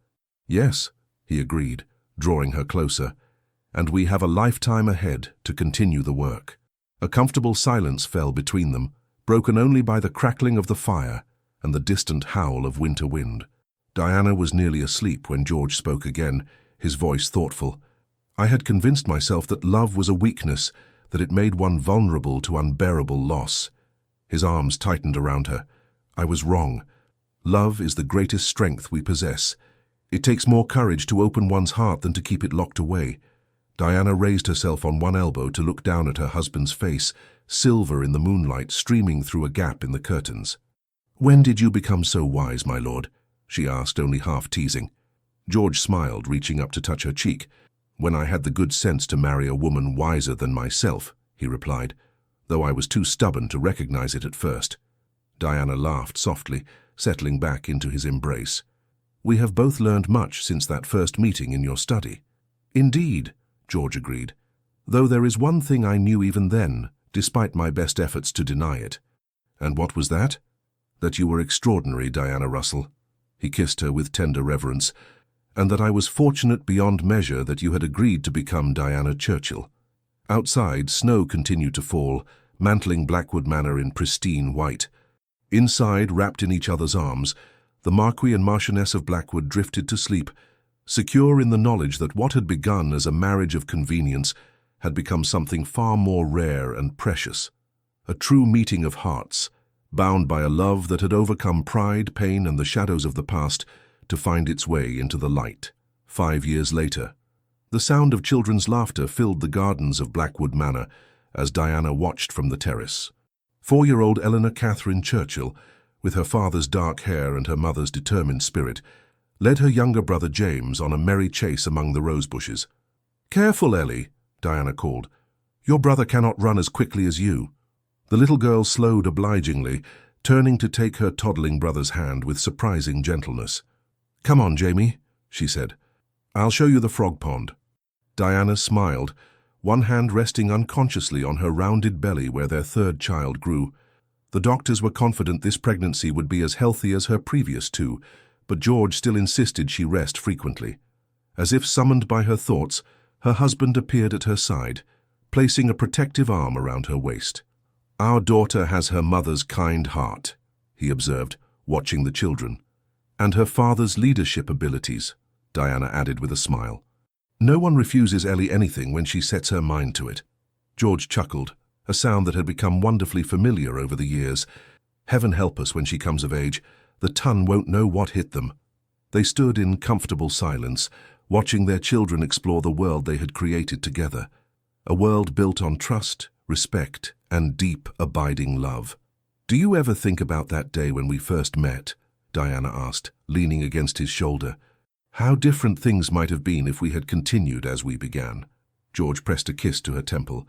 "Yes," he agreed, drawing her closer. "And we have a lifetime ahead to continue the work." A comfortable silence fell between them, broken only by the crackling of the fire and the distant howl of winter wind. Diana was nearly asleep when George spoke again, his voice thoughtful. "I had convinced myself that love was a weakness, that it made one vulnerable to unbearable loss." His arms tightened around her. "I was wrong. Love is the greatest strength we possess. It takes more courage to open one's heart than to keep it locked away." Diana raised herself on one elbow to look down at her husband's face, silver in the moonlight streaming through a gap in the curtains. "When did you become so wise, my lord?" she asked, only half teasing. George smiled, reaching up to touch her cheek. "When I had the good sense to marry a woman wiser than myself," he replied, though I was too stubborn to recognize it at first. Diana laughed softly, settling back into his embrace. "We have both learned much since that first meeting in your study." "Indeed," George agreed, "though there is one thing I knew even then, despite my best efforts to deny it." "And what was that?" "That you were extraordinary, Diana Russell." He kissed her with tender reverence. and that I was fortunate beyond measure that you had agreed to become Diana Churchill. Outside, snow continued to fall, mantling Blackwood Manor in pristine white. Inside, wrapped in each other's arms, the Marquis and Marchioness of Blackwood drifted to sleep, secure in the knowledge that what had begun as a marriage of convenience had become something far more rare and precious, a true meeting of hearts, bound by a love that had overcome pride, pain, and the shadows of the past to find its way into the light. 5 years later, the sound of children's laughter filled the gardens of Blackwood Manor as Diana watched from the terrace. 4-year-old Eleanor Catherine Churchill, with her father's dark hair and her mother's determined spirit, led her younger brother James on a merry chase among the rose bushes. "Careful, Ellie," Diana called. "Your brother cannot run as quickly as you." The little girl slowed obligingly, turning to take her toddling brother's hand with surprising gentleness. "Come on, Jamie," she said. "I'll show you the frog pond." Diana smiled, one hand resting unconsciously on her rounded belly where their third child grew. The doctors were confident this pregnancy would be as healthy as her previous 2, but George still insisted she rest frequently. As if summoned by her thoughts, her husband appeared at her side, placing a protective arm around her waist. "Our daughter has her mother's kind heart," he observed, watching the children. "And her father's leadership abilities," Diana added with a smile. "No one refuses Ellie anything when she sets her mind to it." George chuckled, a sound that had become wonderfully familiar over the years. Heaven help us when she comes of age, the ton won't know what hit them. They stood in comfortable silence, watching their children explore the world they had created together, a world built on trust, respect, and deep, abiding love. "Do you ever think about that day when we first met?" Diana asked, leaning against his shoulder. "How different things might have been if we had continued as we began." George pressed a kiss to her temple.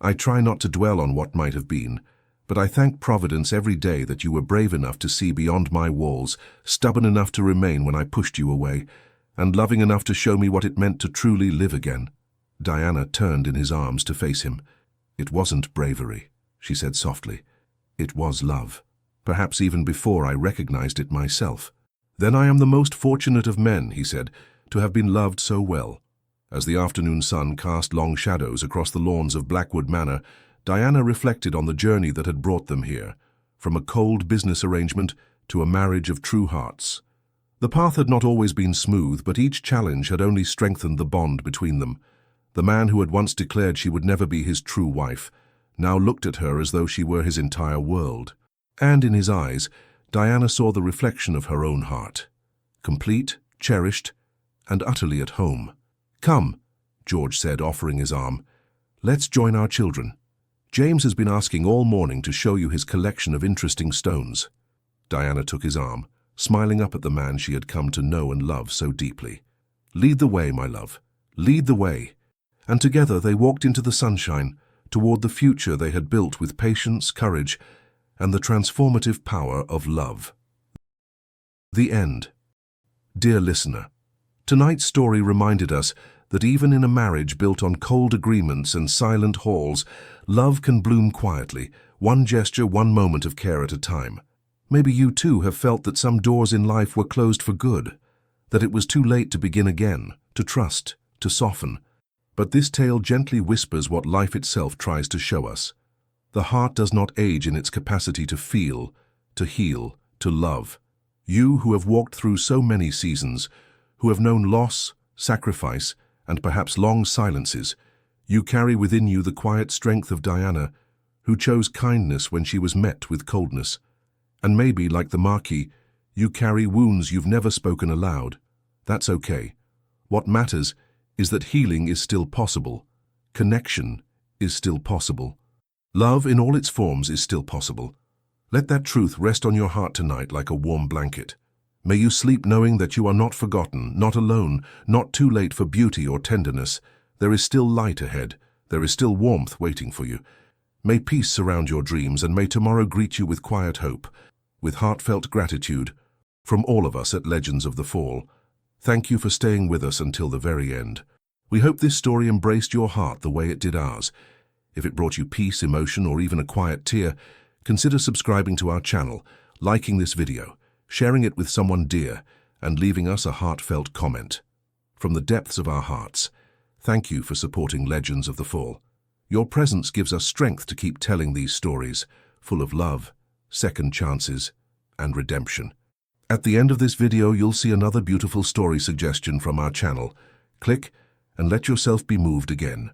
"I try not to dwell on what might have been, but I thank Providence every day that you were brave enough to see beyond my walls, stubborn enough to remain when I pushed you away, and loving enough to show me what it meant to truly live again." Diana turned in his arms to face him. "It wasn't bravery," she said softly. "It was love, perhaps even before I recognized it myself." "Then I am the most fortunate of men," he said, "to have been loved so well." As the afternoon sun cast long shadows across the lawns of Blackwood Manor, Diana reflected on the journey that had brought them here, from a cold business arrangement to a marriage of true hearts. The path had not always been smooth, but each challenge had only strengthened the bond between them. The man who had once declared she would never be his true wife now looked at her as though she were his entire world. And in his eyes, Diana saw the reflection of her own heart, complete, cherished, and utterly at home. "Come," George said, offering his arm. "Let's join our children. James has been asking all morning to show you his collection of interesting stones." Diana took his arm, smiling up at the man she had come to know and love so deeply. "Lead the way, my love. Lead the way." And together they walked into the sunshine, toward the future they had built with patience, courage, and the transformative power of love. The end. Dear listener, tonight's story reminded us that even in a marriage built on cold agreements and silent halls, love can bloom quietly, one gesture, one moment of care at a time. Maybe you too have felt that some doors in life were closed for good, that it was too late to begin again, to trust, to soften. But this tale gently whispers what life itself tries to show us. The heart does not age in its capacity to feel, to heal, to love. You who have walked through so many seasons, who have known loss, sacrifice, and perhaps long silences, you carry within you the quiet strength of Diana, who chose kindness when she was met with coldness. And maybe, like the Marquis, you carry wounds you've never spoken aloud. That's okay. What matters is that healing is still possible. Connection is still possible. Love in all its forms is still possible. Let that truth rest on your heart tonight like a warm blanket. May you sleep knowing that you are not forgotten, not alone, not too late for beauty or tenderness. There is still light ahead. There is still warmth waiting for you. May peace surround your dreams, and may tomorrow greet you with quiet hope, with heartfelt gratitude, from all of us at Legends of the Fall. Thank you for staying with us until the very end. We hope this story embraced your heart the way it did ours. If it brought you peace, emotion, or even a quiet tear, consider subscribing to our channel, liking this video, sharing it with someone dear, and leaving us a heartfelt comment. From the depths of our hearts, thank you for supporting Legends of the Fall. Your presence gives us strength to keep telling these stories, full of love, second chances, and redemption. At the end of this video, you'll see another beautiful story suggestion from our channel. Click and let yourself be moved again.